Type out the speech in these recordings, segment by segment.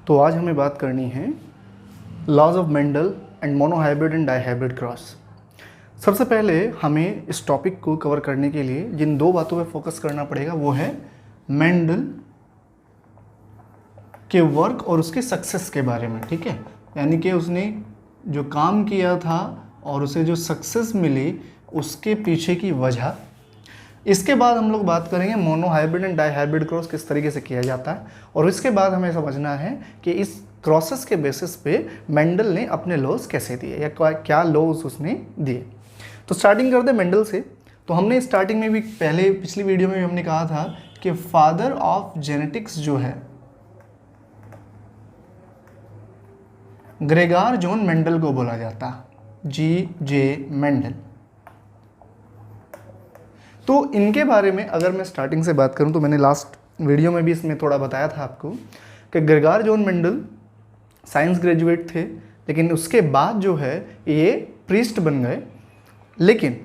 तो आज हमें बात करनी है laws of Mendel and monohybrid and dihybrid cross. सबसे पहले हमें इस टॉपिक को कवर करने के लिए जिन दो बातों पे फोकस करना पड़ेगा वो है मेंडल के वर्क और उसके सक्सेस के बारे में। ठीक है, यानी कि उसने जो काम किया था और उसे जो सक्सेस मिली उसके पीछे की वजह। इसके बाद हम लोग बात करेंगे मोनोहाइब्रिड एंड डाइहाइब्रिड क्रॉस किस तरीके से किया जाता है, और इसके बाद हमें समझना है कि इस क्रॉसेस के बेसिस पे मेंडल ने अपने लॉज कैसे दिए या क्या लॉज उसने दिए। तो स्टार्टिंग कर दे मेंडल से। तो हमने स्टार्टिंग में भी पहले पिछली वीडियो में भी हमने कहा था कि फादर ऑफ जेनेटिक्स जो है ग्रेगर जॉन मेंडल को बोला जाता है, G.J. मेंडल। तो इनके बारे में अगर मैं स्टार्टिंग से बात करूं तो मैंने लास्ट वीडियो में भी इसमें थोड़ा बताया था आपको कि Gregor John Mendel science graduate थे, लेकिन उसके बाद जो है ये प्रीस्ट बन गए। लेकिन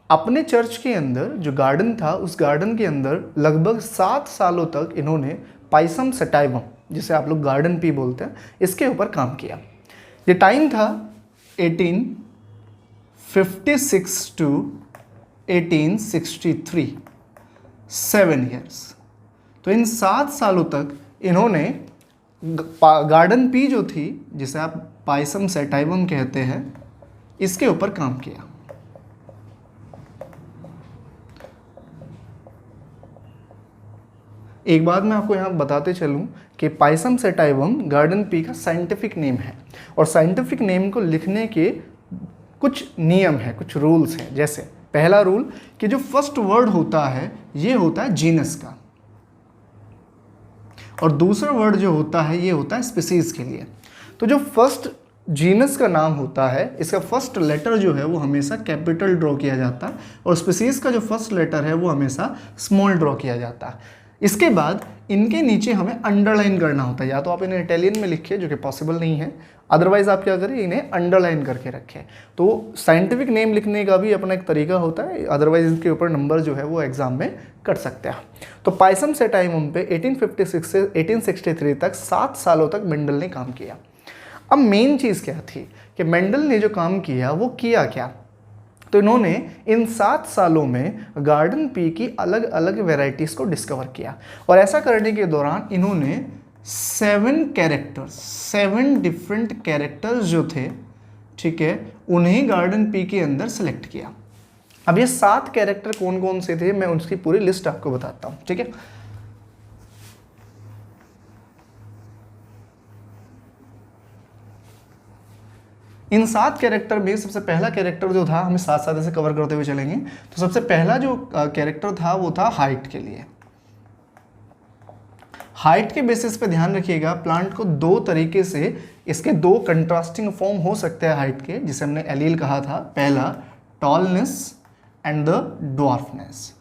अपने चर्च के अंदर जो गार्डन था उस गार्डन के अंदर लगभग 7 सालों तक इन्होंने पाइसम सटाइवम, जिसे आप लोग गार्डन पी बोलते हैं, इसके ऊपर काम किया। ये टाइम था 1856 टू 1863, 7 ईयर्स। तो इन 7 सालों तक इन्होंने गार्डन पी जो थी, जिसे आप पाइसम सटाइवम कहते हैं, इसके ऊपर काम किया। एक बात मैं आपको यहाँ बताते चलूँ कि पाइसम सटाइवम गार्डन पी का साइंटिफिक नेम है, और साइंटिफिक नेम को लिखने के कुछ नियम है, कुछ रूल्स हैं। जैसे पहला रूल कि जो फर्स्ट वर्ड होता है ये होता है जीनस का, और दूसरा वर्ड जो होता है ये होता है स्पीसीज के लिए। तो जो फर्स्ट जीनस का नाम होता है इसका फर्स्ट लेटर जो है वो हमेशा कैपिटल ड्रॉ किया जाता है, और स्पीसीज का जो फर्स्ट लेटर है वो हमेशा स्मॉल ड्रॉ किया जाता है। इसके बाद इनके नीचे हमें अंडरलाइन करना होता है, या तो आप इन्हें इटालियन में लिखिए जो कि पॉसिबल नहीं है, अदरवाइज आप क्या करें इन्हें अंडरलाइन करके रखें। तो साइंटिफिक नेम लिखने का भी अपना एक तरीका होता है, अदरवाइज इनके ऊपर नंबर जो है वो एग्जाम में कट सकते हैं। तो पाइसम सटाइवम पे 1856 से 1863 तक 7 सालों तक मेंडल ने काम किया। अब मेन चीज़ क्या थी कि मेंडल ने जो काम किया वो किया क्या। तो इन्होंने इन 7 सालों में गार्डन पी की अलग अलग वेराइटीज़ को डिस्कवर किया, और ऐसा करने के दौरान इन्होंने 7 डिफरेंट कैरेक्टर्स जो थे, ठीक है, उन्हें गार्डन पी के अंदर सेलेक्ट किया। अब ये 7 कैरेक्टर कौन कौन से थे मैं उसकी पूरी लिस्ट आपको बताता हूँ। ठीक है, इन 7 कैरेक्टर में सबसे पहला कैरेक्टर जो था, हमें साथ साथ ऐसे कवर करते हुए चलेंगे। तो सबसे पहला जो कैरेक्टर था वो था हाइट के लिए। हाइट के बेसिस पे ध्यान रखिएगा, प्लांट को 2 तरीके से इसके 2 कंट्रास्टिंग फॉर्म हो सकते हैं हाइट के, जिसे हमने एलील कहा था। पहला टॉलनेस एंड द ड्वार्फनेस।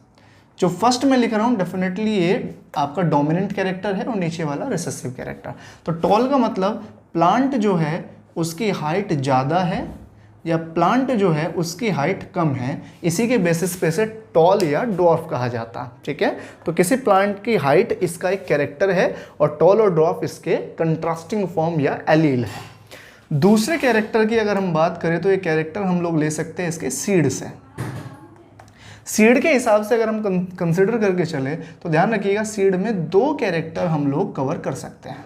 जो फर्स्ट में लिख रहा हूँ डेफिनेटली ये आपका डोमिनेंट कैरेक्टर है, और नीचे वाला रिसेसिव कैरेक्टर। तो टॉल का मतलब प्लांट जो है उसकी हाइट ज़्यादा है या प्लांट जो है उसकी हाइट कम है, इसी के बेसिस पे से टॉल या ड्वार्फ कहा जाता है। ठीक है, तो किसी प्लांट की हाइट इसका एक कैरेक्टर है, और टॉल और ड्वार्फ इसके कंट्रास्टिंग फॉर्म या एलील है। दूसरे कैरेक्टर की अगर हम बात करें तो ये कैरेक्टर हम लोग ले सकते हैं इसके सीड से। सीड के हिसाब से अगर हम कंसिडर करके चले तो ध्यान रखिएगा सीड में 2 कैरेक्टर हम लोग कवर कर सकते हैं।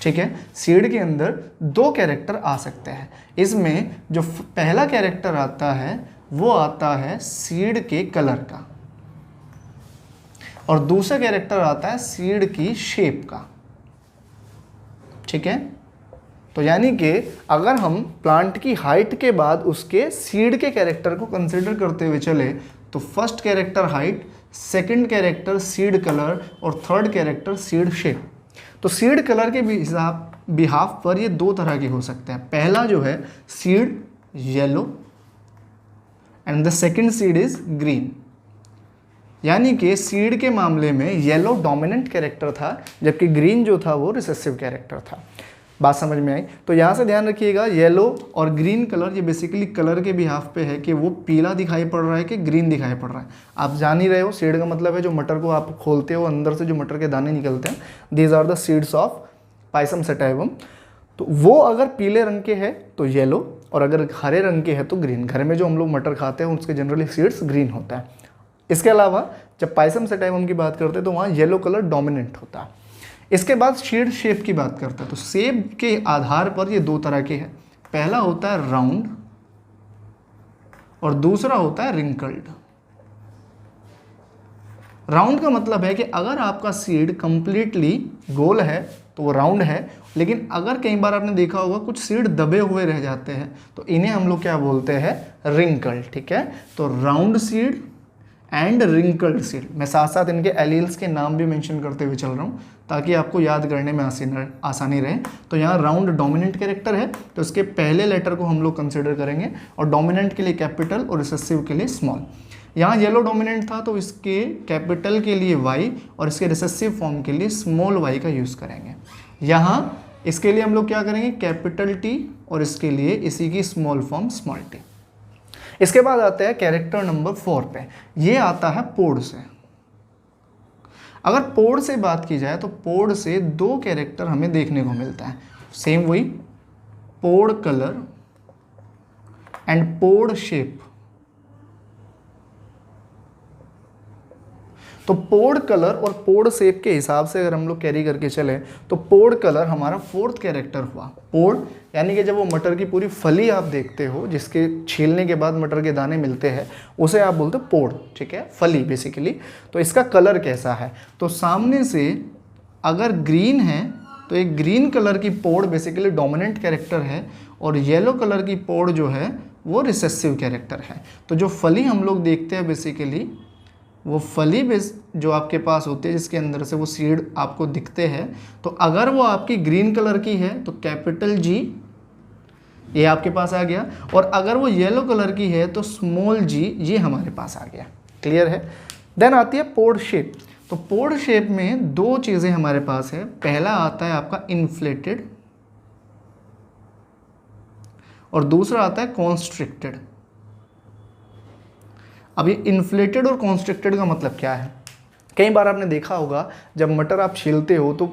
ठीक है, सीड के अंदर 2 कैरेक्टर आ सकते हैं। इसमें जो पहला कैरेक्टर आता है वो आता है सीड के कलर का, और दूसरा कैरेक्टर आता है सीड की शेप का। ठीक है, तो यानी कि अगर हम प्लांट की हाइट के बाद उसके सीड के कैरेक्टर को कंसिडर करते हुए चले तो first character height, second character seed colour, और थर्ड कैरेक्टर सीड शेप। तो सीड कलर के बिहाफ पर ये 2 तरह के हो सकते हैं। पहला जो है seed yellow and the second seed is green, यानी कि सीड के मामले में येलो डोमिनेंट कैरेक्टर था जबकि ग्रीन जो था वो रिसेसिव कैरेक्टर था। बात समझ में आई? तो यहाँ से ध्यान रखिएगा येलो और ग्रीन कलर ये बेसिकली कलर के बिहाफ पे है कि वो पीला दिखाई पड़ रहा है कि ग्रीन दिखाई पड़ रहा है। आप जान ही रहे हो, सीड का मतलब है जो मटर को आप खोलते हो अंदर से जो मटर के दाने निकलते हैं, these are the seeds of Pisum sativum, तो वो अगर पीले रंग के है तो येलो, और अगर हरे रंग के है तो ग्रीन। घर में जो हम लोग मटर खाते हैं उसके जनरली सीड्स ग्रीन होता है। इसके अलावा जब पाइसम सटाइवम की बात करते हैं तो वहाँ येलो कलर डोमिनेंट होता है। इसके बाद सीड शेप की बात करते हैं तो शेप के आधार पर ये दो तरह के हैं। पहला होता है राउंड और दूसरा होता है रिंकल्ड। राउंड का मतलब है कि अगर आपका सीड कंप्लीटली गोल है तो वो राउंड है, लेकिन अगर कई बार आपने देखा होगा कुछ सीड दबे हुए रह जाते हैं तो इन्हें हम लोग क्या बोलते हैं, रिंकल्ड। ठीक है, तो round seed and wrinkled seed. मैं साथ साथ इनके एलील्स के नाम भी मेंशन करते हुए चल रहा हूँ ताकि आपको याद करने में आसानी रहे। तो यहाँ राउंड डोमिनेंट कैरेक्टर है तो इसके पहले लेटर को हम लोग कंसिडर करेंगे, और डोमिनेंट के लिए कैपिटल और रिसेसिव के लिए स्मॉल। यहाँ येलो डोमिनेंट था तो इसके कैपिटल के लिए y और इसके रिसेसिव फॉर्म के लिए स्मॉल y का यूज़ करेंगे। यहाँ इसके लिए हम लोग क्या करेंगे, कैपिटल T, और इसके लिए इसी की स्मॉल फॉर्म स्मॉल t। इसके बाद आता है कैरेक्टर नंबर 4 पे, ये आता है पोड से। अगर पोड से बात की जाए तो पोड से दो कैरेक्टर हमें देखने को मिलता है, सेम वही pod colour and pod shape. तो पोड कलर और पोड शेप के हिसाब से अगर हम लोग कैरी करके चले तो पोड कलर हमारा 4th कैरेक्टर हुआ। पोड यानी कि जब वो मटर की पूरी फली आप देखते हो जिसके छीलने के बाद मटर के दाने मिलते हैं उसे आप बोलते हो पोड। ठीक है, फली बेसिकली। तो इसका कलर कैसा है, तो सामने से अगर ग्रीन है तो एक ग्रीन कलर की पोड बेसिकली डोमिनेंट कैरेक्टर है, और येलो कलर की पोड जो है वो रिसेसिव कैरेक्टर है। तो जो फली हम लोग देखते हैं बेसिकली वो फली बेस जो आपके पास होती है जिसके अंदर से वो सीड आपको दिखते हैं, तो अगर वो आपकी ग्रीन कलर की है तो कैपिटल G ये आपके पास आ गया, और अगर वो येलो कलर की है तो स्मॉल g ये हमारे पास आ गया। क्लियर है। देन आती है पोड शेप। तो पोड शेप में दो चीज़ें हमारे पास है। पहला आता है आपका इन्फ्लेटेड और दूसरा आता है कॉन्स्ट्रिक्टेड। अब ये इन्फ्लेटेड और कॉन्स्ट्रिक्टेड का मतलब क्या है, कई बार आपने देखा होगा जब मटर आप छीलते हो तो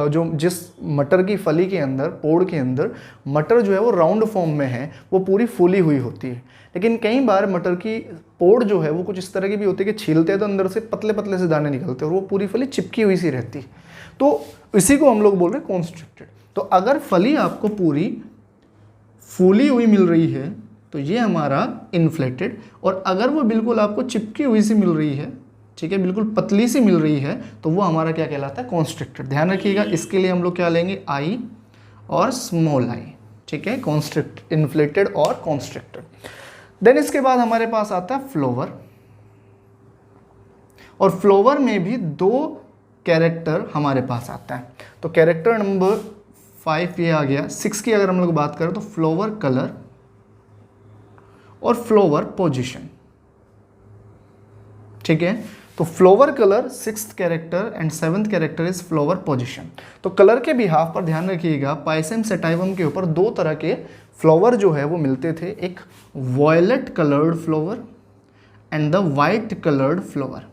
जो जिस मटर की फली के अंदर, पोड के अंदर मटर जो है वो राउंड फॉर्म में है, वो पूरी फूली हुई होती है। लेकिन कई बार मटर की पोड जो है वो कुछ इस तरह की भी होती है कि छीलते हैं तो अंदर से पतले पतले से दाने निकलते हैं और वो पूरी फली चिपकी हुई सी रहती है। तो इसी को हम लोग बोल रहे हैं कॉन्स्ट्रिक्टेड। तो अगर फली आपको पूरी फूली हुई मिल रही है तो ये हमारा इन्फ्लेटेड, और अगर वो बिल्कुल आपको चिपकी हुई सी मिल रही है, ठीक है, बिल्कुल पतली सी मिल रही है, तो वो हमारा क्या कहलाता है, कॉन्स्ट्रिक्टेड। ध्यान रखिएगा, इसके लिए हम लोग क्या लेंगे, आई और स्मॉल आई। ठीक है, कॉन्स्ट्रिक्ट, इन्फ्लेटेड और कॉन्स्ट्रिक्टेड। देन इसके बाद हमारे पास आता है फ्लोवर, और फ्लोवर में भी दो कैरेक्टर हमारे पास आता है। तो कैरेक्टर नंबर 5 ये आ गया। 6 की अगर हम लोग बात करें तो फ्लोवर कलर और फ्लोवर पोजीशन। ठीक है, तो flower colour 6th character and 7th character is flower position. तो कलर के बिहाफ पर ध्यान रखिएगा, पाइसम सटाइवम के ऊपर दो तरह के फ्लावर जो है वो मिलते थे, एक violet coloured flower and the white coloured flower.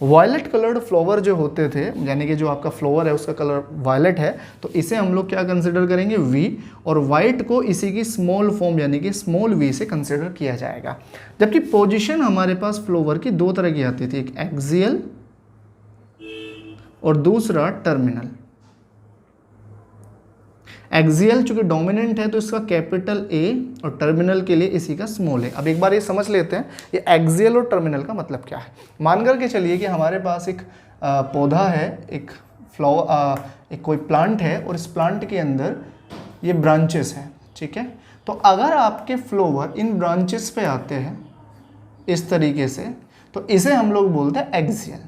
Violet coloured flower जो होते थे, यानी कि जो आपका फ्लावर है उसका कलर वायलेट है, तो इसे हम लोग क्या कंसिडर करेंगे, वी, और वाइट को इसी की स्मॉल फॉर्म यानी कि स्मॉल वी से कंसिडर किया जाएगा। जबकि पोजीशन हमारे पास फ्लावर की दो तरह की आती थी, एक एक्सियल और दूसरा टर्मिनल। एक्सियल चूंकि डोमिनेंट है तो इसका कैपिटल ए, और टर्मिनल के लिए इसी का स्मॉल है। अब एक बार ये समझ लेते हैं ये एक्सियल और टर्मिनल का मतलब क्या है। मान करके चलिए कि हमारे पास एक पौधा है, एक फ्लावर, एक कोई प्लांट है, और इस प्लांट के अंदर ये ब्रांचेस हैं। ठीक है, तो अगर आपके फ्लावर इन ब्रांचेस पे आते हैं इस तरीके से, तो इसे हम लोग बोलते हैं एक्सियल।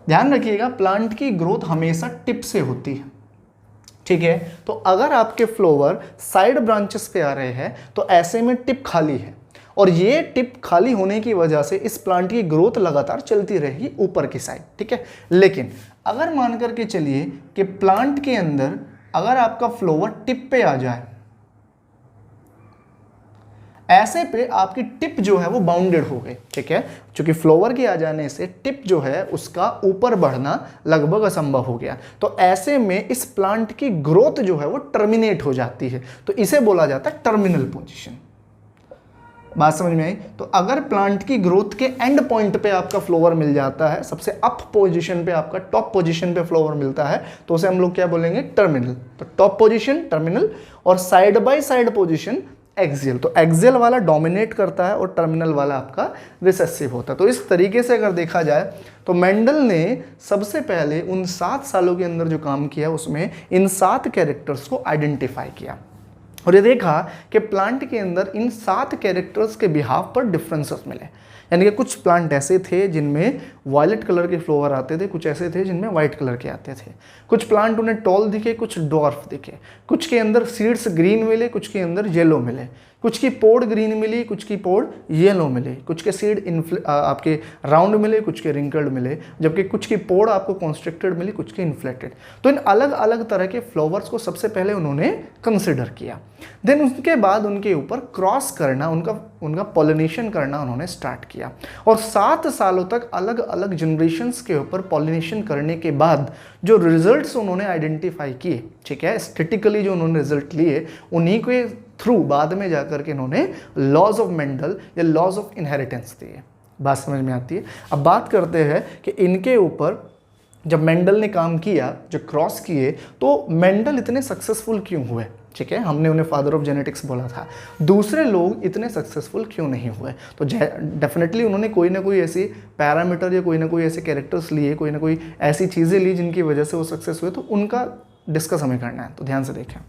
ध्यान रखिएगा, प्लांट की ग्रोथ हमेशा टिप से होती है। ठीक है, तो अगर आपके फ्लावर साइड ब्रांचेस पे आ रहे हैं तो ऐसे में टिप खाली है, और ये टिप खाली होने की वजह से इस प्लांट की ग्रोथ लगातार चलती रहेगी ऊपर की साइड। ठीक है, लेकिन अगर मान करके चलिए कि प्लांट के अंदर अगर आपका फ्लावर टिप पे आ जाए, ऐसे पे आपकी टिप जो है वो बाउंडेड हो गई, ठीक है, क्योंकि फ्लावर के आ जाने से टिप जो है उसका ऊपर बढ़ना लगभग असंभव हो गया। तो ऐसे में इस प्लांट की ग्रोथ जो है वो टर्मिनेट हो जाती है, तो इसे बोला जाता है टर्मिनल पोजीशन। बात समझ में आई? तो अगर प्लांट की ग्रोथ के एंड पॉइंट पे आपका फ्लावर मिल जाता है, सबसे अप पोजीशन पे, आपका टॉप पोजीशन पे फ्लावर मिलता है, तो उसे हम लोग क्या बोलेंगे? टर्मिनल। तो टॉप पोजीशन टर्मिनल और side by side position axial. तो एक्सियल वाला डोमिनेट करता है और टर्मिनल वाला आपका रिसेसिव होता है। तो इस तरीके से अगर देखा जाए तो मेंडल ने सबसे पहले उन 7 सालों के अंदर जो काम किया उसमें इन 7 कैरेक्टर्स को आइडेंटिफाई किया और ये देखा कि प्लांट के अंदर इन 7 कैरेक्टर्स के बिहाफ पर डिफरेंसेस मिले। यानी कि कुछ प्लांट ऐसे थे जिनमें वायलेट कलर के फ्लावर आते थे, कुछ ऐसे थे जिनमें वाइट कलर के आते थे। कुछ प्लांट उन्हें टॉल दिखे, कुछ डॉर्फ दिखे, कुछ के अंदर सीड्स ग्रीन मिले, कुछ के अंदर येलो मिले, कुछ की पोड ग्रीन मिली, कुछ की पोड येलो मिली, कुछ के सीड आपके राउंड मिले, कुछ के रिंकल्ड मिले, जबकि कुछ की पोड आपको कॉन्स्ट्रिक्टेड मिली, कुछ की इन्फ्लेटेड। तो इन अलग अलग तरह के फ्लावर्स को सबसे पहले उन्होंने कंसिडर किया। देन उसके बाद उनके ऊपर क्रॉस करना, उनका पॉलिनेशन करना उन्होंने स्टार्ट किया और 7 सालों तक अलग अलग जनरेशन्स के ऊपर पॉलिनेशन करने के बाद जो रिजल्ट्स उन्होंने आइडेंटिफाई किए, ठीक है, स्टैटिकली जो उन्होंने रिजल्ट लिए, उन्हीं के थ्रू बाद में जाकर के इन्होंने लॉज ऑफ मेंडल या लॉज ऑफ इनहेरिटेंस दिए। बात समझ में आती है? अब बात करते हैं कि इनके ऊपर जब मेंडल ने काम किया, जो क्रॉस किए, तो मेंडल इतने सक्सेसफुल क्यों हुए? ठीक है, हमने उन्हें फादर ऑफ जेनेटिक्स बोला था। दूसरे लोग इतने सक्सेसफुल क्यों नहीं हुए? तो डेफिनेटली उन्होंने कोई ना कोई ऐसी पैरामीटर या कोई ना कोई ऐसे कैरेक्टर्स लिए, कोई ना कोई ऐसी चीज़ें ली जिनकी वजह से वो सक्सेस हुए। तो उनका डिस्कस हमें करना है, तो ध्यान से देखें।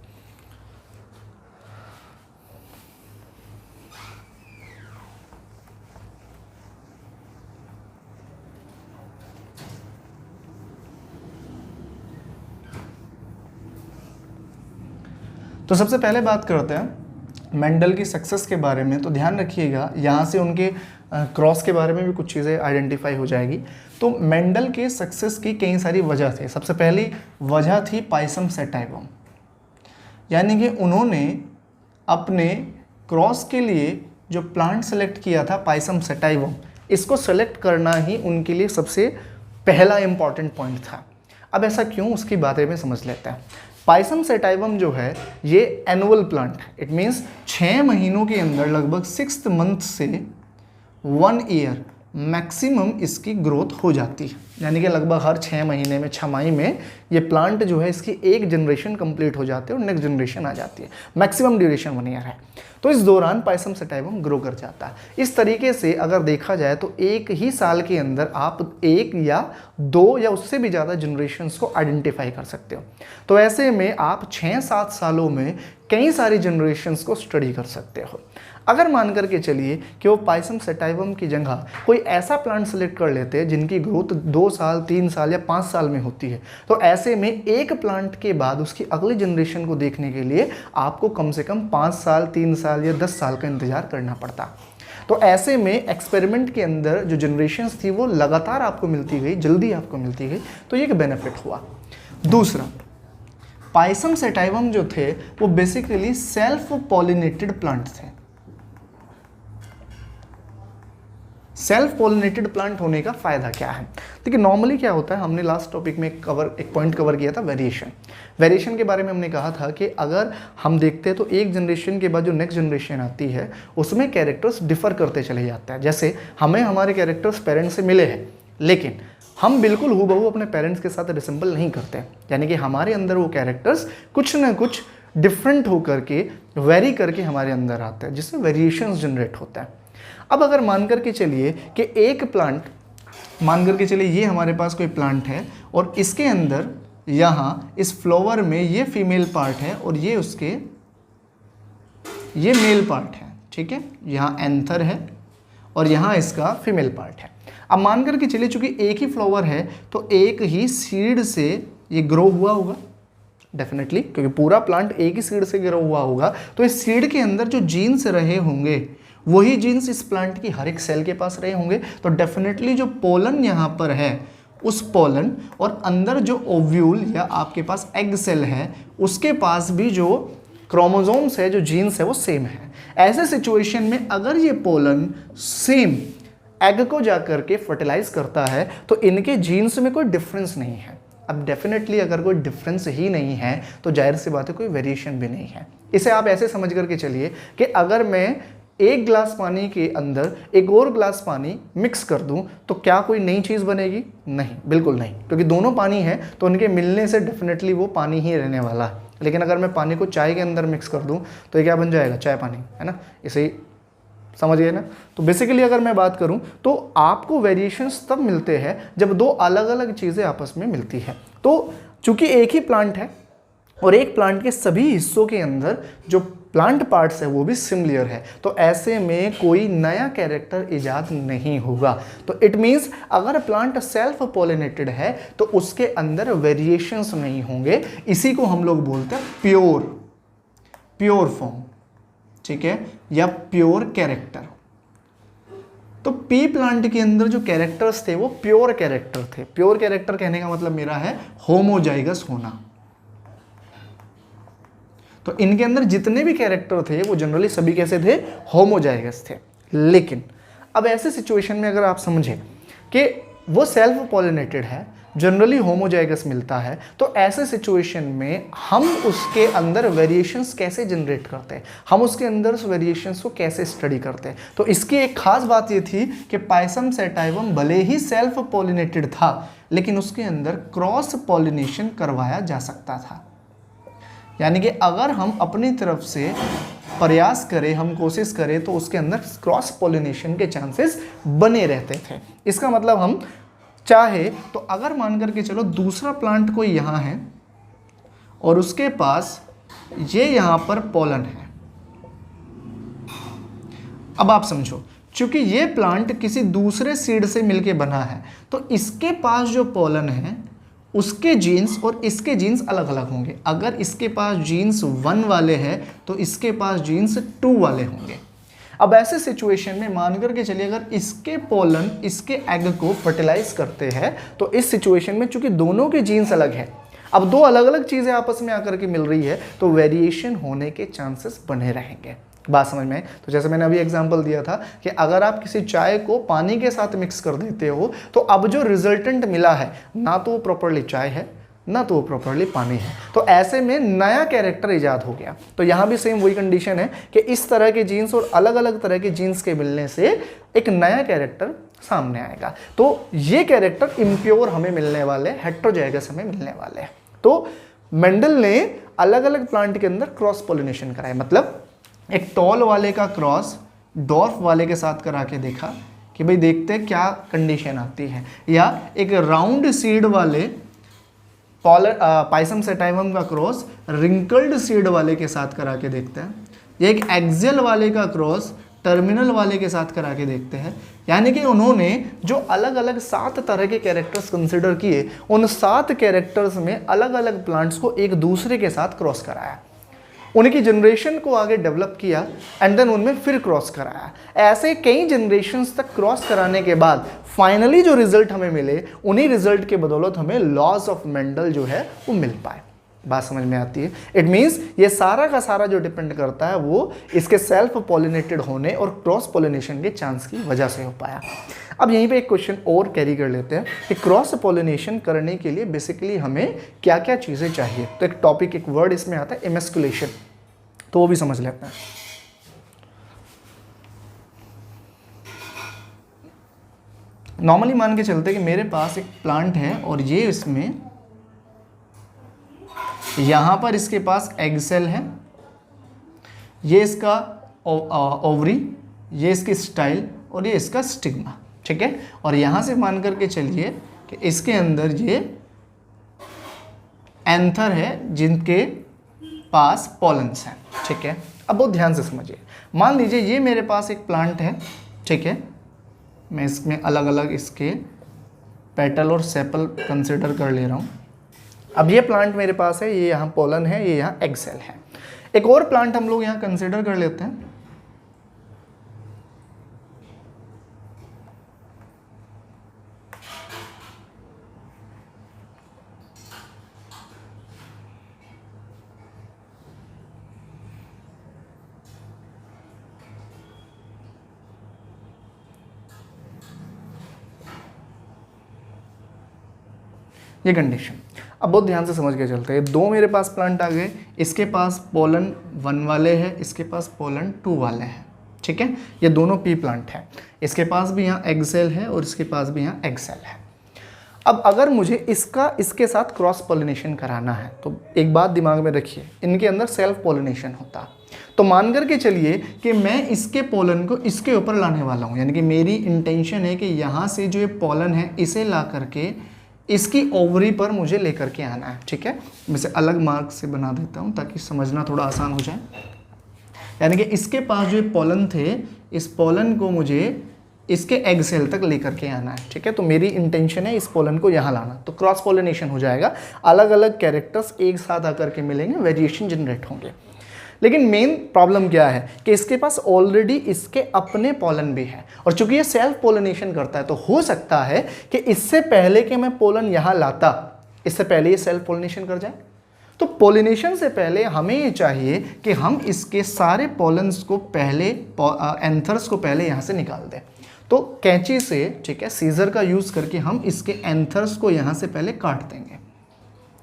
तो सबसे पहले बात करते हैं मेंडल की सक्सेस के बारे में। तो ध्यान रखिएगा, यहाँ से उनके क्रॉस के बारे में भी कुछ चीज़ें आइडेंटिफाई हो जाएगी। तो मेंडल के सक्सेस की कई सारी वजह थे। सबसे पहली वजह थी पाइसम सेटाइवम, यानी कि उन्होंने अपने क्रॉस के लिए जो प्लांट सेलेक्ट किया था पाइसम सेटाइवम, इसको सेलेक्ट करना ही उनके लिए सबसे पहला इंपॉर्टेंट पॉइंट था। अब ऐसा क्यों, उसकी बारे में समझ लेते हैं। पाइसम सेटाइवम जो है ये एनुअल प्लांट है। इट मीन्स 6 महीनों के अंदर लगभग 6th मंथ से 1 ईयर मैक्सिमम इसकी ग्रोथ हो जाती है। यानी कि लगभग हर 6 महीने में, 6 में ये प्लांट जो है इसकी एक जनरेशन कंप्लीट हो जाती है और नेक्स्ट जनरेशन आ जाती है। मैक्सिमम ड्यूरेशन 1 ईयर है। तो इस दौरान पाइसम सेटाइवम ग्रो कर जाता है। इस तरीके से अगर देखा जाए तो एक ही साल के अंदर आप 1 या 2 या उससे भी ज़्यादा जनरेशन्स को आइडेंटिफाई कर सकते हो। तो ऐसे में आप 6-7 सालों में कई सारी जनरेशन्स को स्टडी कर सकते हो। अगर मान करके चलिए कि वो पाइसम सेटाइवम की जगह कोई ऐसा प्लांट सेलेक्ट कर लेते हैं जिनकी ग्रोथ 2 साल, 3 साल या 5 साल में होती है, तो ऐसे में एक प्लांट के बाद उसकी अगली जनरेशन को देखने के लिए आपको कम से कम 5 साल, 3 साल या 10 साल का इंतजार करना पड़ता। तो ऐसे में एक्सपेरिमेंट के अंदर जो जनरेशन्स थी वो लगातार आपको मिलती गई, जल्दी आपको मिलती गई, तो ये एक बेनिफिट हुआ। दूसरा, पाइसम सेटाइवम जो थे वो बेसिकली सेल्फ पॉलिनेटेड प्लांट थे। सेल्फ पॉलिनेटेड प्लांट होने का फ़ायदा क्या है? देखिए नॉर्मली क्या होता है, हमने लास्ट टॉपिक में एक पॉइंट कवर किया था, वेरिएशन के बारे में हमने कहा था कि अगर हम देखते हैं तो एक जनरेशन के बाद जो नेक्स्ट जनरेशन आती है उसमें कैरेक्टर्स डिफ़र करते चले जाते हैं। जैसे हमें हमारे कैरेक्टर्स पेरेंट्स से मिले हैं, लेकिन हम बिल्कुल हूबहू अपने पेरेंट्स के साथ रिसेंबल नहीं करते, यानी कि हमारे अंदर वो कैरेक्टर्स कुछ ना कुछ डिफरेंट होकर के, वेरी करके हमारे अंदर आते हैं, जिससे वेरिएशंस जनरेट होता है। अब अगर मान करके चलिए कि एक प्लांट, मान करके चलिए ये हमारे पास कोई प्लांट है और इसके अंदर यहाँ इस फ्लावर में ये फीमेल पार्ट है और ये मेल पार्ट है, ठीक है, यहाँ एंथर है और यहाँ इसका फीमेल पार्ट है। अब मान करके चलिए चूंकि एक ही फ्लावर है तो एक ही सीड से ये ग्रो हुआ होगा डेफिनेटली, क्योंकि पूरा प्लांट एक ही सीड से ग्रो हुआ होगा, तो इस सीड के अंदर जो जीन्स रहे होंगे वही जीन्स इस प्लांट की हर एक सेल के पास रहे होंगे। तो डेफिनेटली जो पोलन यहाँ पर है उस पोलन और अंदर जो ओव्यूल या आपके पास एग सेल है उसके पास भी जो क्रोमोसोम्स है, जो जीन्स है वो सेम है। ऐसे सिचुएशन में अगर ये पोलन सेम एग को जाकर के फर्टिलाइज करता है तो इनके जीन्स में कोई डिफरेंस नहीं है। अब डेफिनेटली अगर कोई डिफरेंस ही नहीं है तो जाहिर सी बात है कोई वेरिएशन भी नहीं है। इसे आप ऐसे समझ करके चलिए कि अगर मैं एक गिलास पानी के अंदर एक और गिलास पानी मिक्स कर दूं तो क्या कोई नई चीज़ बनेगी? नहीं, बिल्कुल नहीं, क्योंकि दोनों पानी है तो उनके मिलने से डेफिनेटली वो पानी ही रहने वाला है। लेकिन अगर मैं पानी को चाय के अंदर मिक्स कर दूं तो ये क्या बन जाएगा? चाय पानी, है ना। इसे ही समझ गए ना। तो बेसिकली अगर मैं बात करूं तो आपको वेरिएशंस तब मिलते हैं जब दो अलग अलग चीज़ें आपस में मिलती है। तो चूंकि एक ही प्लांट है और एक प्लांट के सभी हिस्सों के अंदर जो प्लांट पार्ट्स है वो भी सिमिलर है, तो ऐसे में कोई नया कैरेक्टर इजाद नहीं होगा। तो इट मीन्स अगर प्लांट सेल्फ पॉलिनेटेड है तो उसके अंदर वेरिएशंस नहीं होंगे। इसी को हम लोग बोलते हैं प्योर फॉर्म, ठीक है, या प्योर कैरेक्टर। तो पी प्लांट के अंदर जो कैरेक्टर्स थे वो प्योर कैरेक्टर थे। प्योर कैरेक्टर कहने का मतलब मेरा है होमोजाइगस होना। तो इनके अंदर जितने भी कैरेक्टर थे वो जनरली सभी कैसे थे? होमोजाइगस थे। लेकिन अब ऐसे सिचुएशन में अगर आप समझें कि वो सेल्फ पॉलिनेटेड है, जनरली होमोजाइगस मिलता है, तो ऐसे सिचुएशन में हम उसके अंदर वेरिएशंस कैसे जनरेट करते हैं, हम उसके अंदर उस वेरिएशंस को कैसे स्टडी करते हैं। तो इसकी एक खास बात ये थी कि पायसम सैटाइवम भले ही सेल्फ पॉलिनेटेड था लेकिन उसके अंदर क्रॉस पॉलिनेशन करवाया जा सकता था। यानी कि अगर हम अपनी तरफ से प्रयास करें, हम कोशिश करें तो उसके अंदर क्रॉस पॉलिनेशन के चांसेस बने रहते थे। इसका मतलब हम चाहे तो अगर मान करके चलो दूसरा प्लांट कोई यहाँ है और उसके पास ये यहाँ पर पोलन है। अब आप समझो, चूंकि ये प्लांट किसी दूसरे सीड से मिलके बना है तो इसके पास जो पोलन है उसके जीन्स और इसके जीन्स अलग अलग होंगे। अगर इसके पास जीन्स 1 वाले हैं तो इसके पास जीन्स 2 वाले होंगे। अब ऐसे सिचुएशन में मान करके चलिए अगर इसके पोलन इसके एग को फर्टिलाइज करते हैं तो इस सिचुएशन में चूंकि दोनों के जीन्स अलग है, अब दो अलग अलग चीज़ें आपस में आकर के मिल रही है तो वेरिएशन होने के चांसेस बने रहेंगे। बात समझ में? तो जैसे मैंने अभी एग्जांपल दिया था कि अगर आप किसी चाय को पानी के साथ मिक्स कर देते हो तो अब जो रिजल्टेंट मिला है ना तो वो प्रॉपरली चाय है ना तो वो प्रॉपरली पानी है, तो ऐसे में नया कैरेक्टर इजाद हो गया। तो यहाँ भी सेम वही कंडीशन है कि इस तरह के जीन्स और अलग अलग तरह के जीन्स के मिलने से एक नया कैरेक्टर सामने आएगा। तो ये कैरेक्टर इम्प्योर हमें मिलने वाले, हेट्रोजाइगस हमें मिलने वाले हैं। तो मेंडल ने अलग अलग प्लांट के अंदर क्रॉस पॉलिनेशन कराया, मतलब एक टॉल वाले का क्रॉस डॉर्फ वाले के साथ करा के देखा कि भाई देखते हैं क्या कंडीशन आती है, या एक राउंड सीड वाले पायसम सैटाइवम का क्रॉस रिंकल्ड सीड वाले के साथ करा के देखते हैं, या एक एक्सियल वाले का क्रॉस टर्मिनल वाले के साथ करा के देखते हैं। यानी कि उन्होंने जो अलग अलग 7 तरह के कैरेक्टर्स कंसिडर किए, उन 7 कैरेक्टर्स में अलग अलग प्लांट्स को एक दूसरे के साथ क्रॉस कराया, उनकी जनरेशन को आगे डेवलप किया एंड देन उनमें फिर क्रॉस कराया। ऐसे कई जनरेशन्स तक क्रॉस कराने के बाद फाइनली जो रिजल्ट हमें मिले, उन्हीं रिजल्ट के बदौलत हमें लॉज ऑफ मेंडल जो है वो मिल पाए। बात समझ में आती है? इट मीन्स ये सारा का सारा जो डिपेंड करता है वो इसके सेल्फ पॉलिनेटेड होने और क्रॉस पॉलिनेशन के चांस की वजह से हो पाया। अब यहीं पे एक क्वेश्चन और कैरी कर लेते हैं कि क्रॉस पॉलिनेशन करने के लिए बेसिकली हमें क्या क्या चीज़ें चाहिए। तो एक टॉपिक, एक वर्ड इसमें आता है इमेस्कुलेशन, तो वो भी समझ लेते हैं। नॉर्मली मान के चलते कि मेरे पास एक प्लांट है और ये इसमें यहाँ पर इसके पास एग सेल है, ये इसका ओवरी, ये इसकी स्टाइल और ये इसका स्टिग्मा, ठीक है। और यहाँ से मान करके चलिए कि इसके अंदर ये एंथर है जिनके पास पॉलन्स हैं, ठीक है। अब बहुत ध्यान से समझिए, मान लीजिए ये मेरे पास एक प्लांट है, ठीक है। मैं इसमें अलग अलग इसके पेटल और सेपल कंसिडर कर ले रहा हूँ। अब ये प्लांट मेरे पास है, ये यहाँ पोलन है, ये यहाँ एग सेल है। एक और प्लांट हम लोग यहाँ कंसिडर कर लेते हैं, ये कंडीशन। अब बहुत ध्यान से समझ के चलते हैं, दो मेरे पास प्लांट आ गए, इसके पास पोलन 1 वाले हैं, इसके पास पोलन 2 वाले हैं, ठीक है, ये दोनों पी प्लांट है, इसके पास भी यहाँ एग सेल है और इसके पास भी यहाँ एग सेल है। अब अगर मुझे इसके साथ क्रॉस पॉलिनेशन कराना है तो एक बात दिमाग में रखिए, इनके अंदर सेल्फ पॉलिनेशन होता है। तो मान करके चलिए कि मैं इसके पोलन को इसके ऊपर लाने वाला हूँ, यानी कि मेरी इंटेंशन है कि यहाँ से जो ये पोलन है इसे ला करके इसकी ओवरी पर मुझे लेकर के आना है, ठीक है। मैं इसे अलग मार्क से बना देता हूँ ताकि समझना थोड़ा आसान हो जाए। यानी कि इसके पास जो पोलन थे, इस पोलन को मुझे इसके एग सेल तक लेकर के आना है, ठीक है। तो मेरी इंटेंशन है इस पोलन को यहाँ लाना, तो क्रॉस पॉलिनेशन हो जाएगा, अलग अलग कैरेक्टर्स एक साथ आकर के मिलेंगे, वेरिएशन जनरेट होंगे। लेकिन मेन प्रॉब्लम क्या है कि इसके पास ऑलरेडी इसके अपने पोलन भी है, और चूंकि ये सेल्फ पोलिनेशन करता है तो हो सकता है कि इससे पहले कि मैं पोलन यहाँ लाता, इससे पहले ये सेल्फ पोलिनेशन कर जाए। तो पोलिनेशन से पहले हमें ये चाहिए कि हम इसके सारे पोलन्स को पहले, एंथर्स को पहले यहाँ से निकाल दें। तो कैंची से, ठीक है, सीजर का यूज़ करके हम इसके एंथर्स को यहाँ से पहले काट देंगे,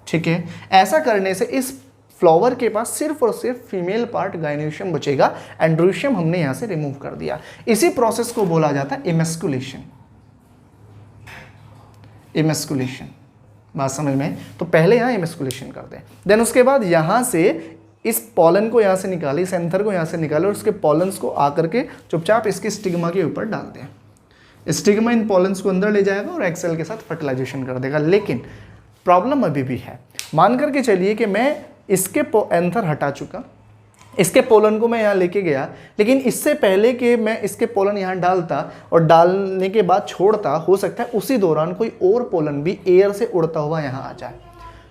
ठीक है। ऐसा करने से इस फ्लावर के पास सिर्फ और सिर्फ फीमेल पार्ट गाइनोशियम बचेगा, एंड्रोशियम हमने यहाँ से रिमूव कर दिया। इसी प्रोसेस को बोला जाता है इमेस्कुलेशन। इमेस्कुलेशन, बात समझ में? तो पहले यहाँ इमेस्कुलेशन कर दें, देन उसके बाद यहाँ से इस पॉलन को यहाँ से निकाले, इस एंथर को यहाँ से निकाले और उसके पॉलन्स को आकर के चुपचाप इसके स्टिग्मा के ऊपर डाल दें। स्टिग्मा इन पॉलन्स को अंदर ले जाएगा और एक्सेल के साथ फर्टिलाइजेशन कर देगा। लेकिन प्रॉब्लम अभी भी है। मान करके चलिए कि मैं इसके एंथर हटा चुका, इसके पोलन को मैं यहाँ लेके गया, लेकिन इससे पहले कि मैं इसके पोलन यहाँ डालता और डालने के बाद छोड़ता, हो सकता है उसी दौरान कोई और पोलन भी एयर से उड़ता हुआ यहाँ आ जाए।